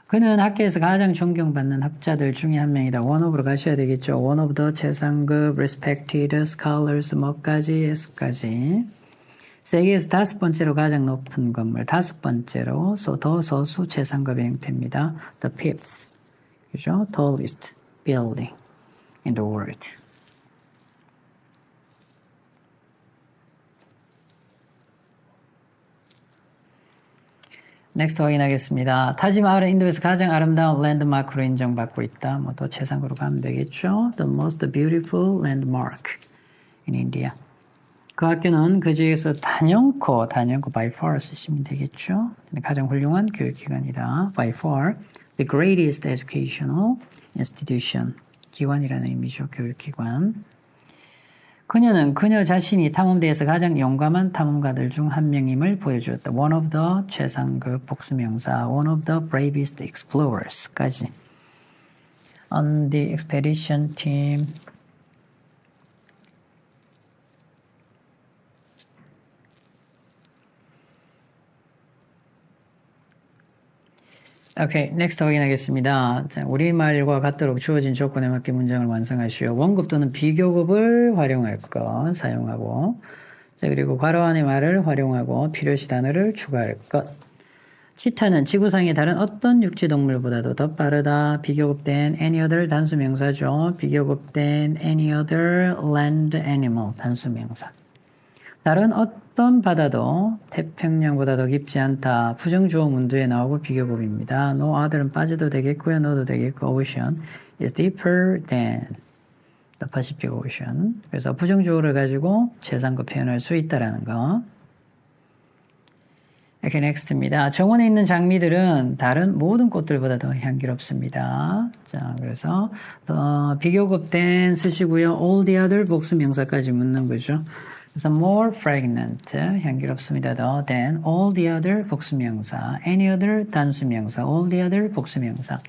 그는 학교에서 가장 존경받는 학자들 중에 한 명이다. one of로 가셔야 되겠죠. one of the 최상급, respected scholars, 뭐까지, s까지. 세계에서 다섯 번째로 가장 높은 건물, 다섯 번째로 더 서수 최상급의 형태입니다. The fifth, 그죠? Tallest building in the world. 넥스트 확인하겠습니다. 타지마할은 인도에서 가장 아름다운 랜드마크로 인정받고 있다. 뭐 더 최상급으로 가면 되겠죠. The most beautiful landmark in India. 그 학교는 그 지역에서 단연코 by far 쓰시면 되겠죠. 가장 훌륭한 교육기관이다. by far the greatest educational institution. 기관이라는 의미죠. 교육기관. 그녀는 그녀 자신이 탐험대에서 가장 용감한 탐험가들 중 한 명임을 보여주었다. One of the 최상급 복수명사, one of the bravest explorers까지. On the expedition team. 오케이, 넥스트 확인하겠습니다. 자, 우리말과 같도록 주어진 조건에 맞게 문장을 완성하시오. 원급 또는 비교급을 활용할 것, 사용하고. 자, 그리고 괄호 안의 말을 활용하고 필요시 단어를 추가할 것. 치타는 지구상의 다른 어떤 육지동물보다도 더 빠르다. 비교급된 any other 단수명사죠. 비교급된 any other land animal 단수명사. 다른 어떤 바다도 태평양보다 더 깊지 않다. 부정주어 문두에 나오고 비교급입니다. No other는 빠져도 되겠고요. 넣어도 되겠고 ocean is deeper than the Pacific Ocean. 그래서 부정주어를 가지고 최상급 표현할 수 있다라는 거. Okay, next입니다. 정원에 있는 장미들은 다른 모든 꽃들보다 더 향기롭습니다. 자, 그래서 비교급된 쓰시고요. all the other 복수명사까지 묻는 거죠. 그래서 more fragrant, 향기롭습니다. 더 than all the other 복수명사, any other 단수명사, all the other 복수명사.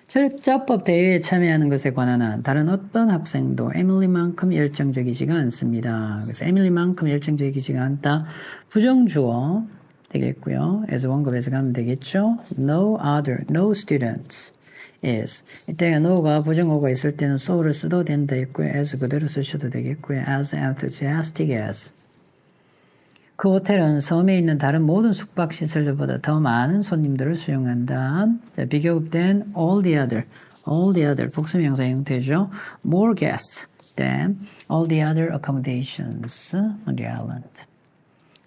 철자법 대회에 참여하는 것에 관한 다른 어떤 학생도 에밀리만큼 열정적이지가 않습니다. 그래서 에밀리만큼 열정적이지가 않다. 부정주어 되겠고요. as 원급에서 가면 되겠죠. No other, no students is. 이때 no가 부정어가 있을 때는 so를 써도 된다 했고요. as 그대로 쓰셔도 되겠고요. as enthusiastic as. 그 호텔은 섬에 있는 다른 모든 숙박시설들보다 더 많은 손님들을 수용한다. 자, 비교급된 all the other 복수명사 형태죠. more guests than all the other accommodations on the island.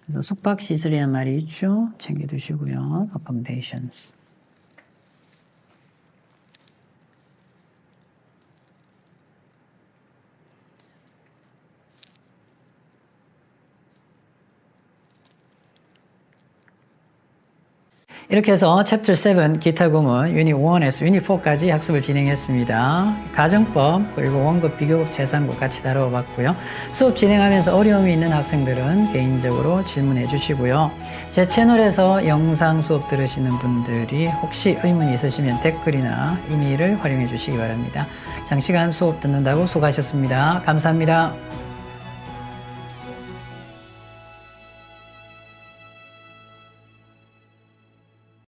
그래서 숙박시설이란 말이 있죠. 챙겨두시고요. accommodations. 이렇게 해서 챕터 7 기타 구문 유닛 1에서 유닛 4까지 학습을 진행했습니다. 가정법 그리고 원급 비교급 재산국 같이 다뤄봤고요. 수업 진행하면서 어려움이 있는 학생들은 개인적으로 질문해 주시고요. 제 채널에서 영상 수업 들으시는 분들이 혹시 의문이 있으시면 댓글이나 이메일을 활용해 주시기 바랍니다. 장시간 수업 듣는다고 수고하셨습니다. 감사합니다.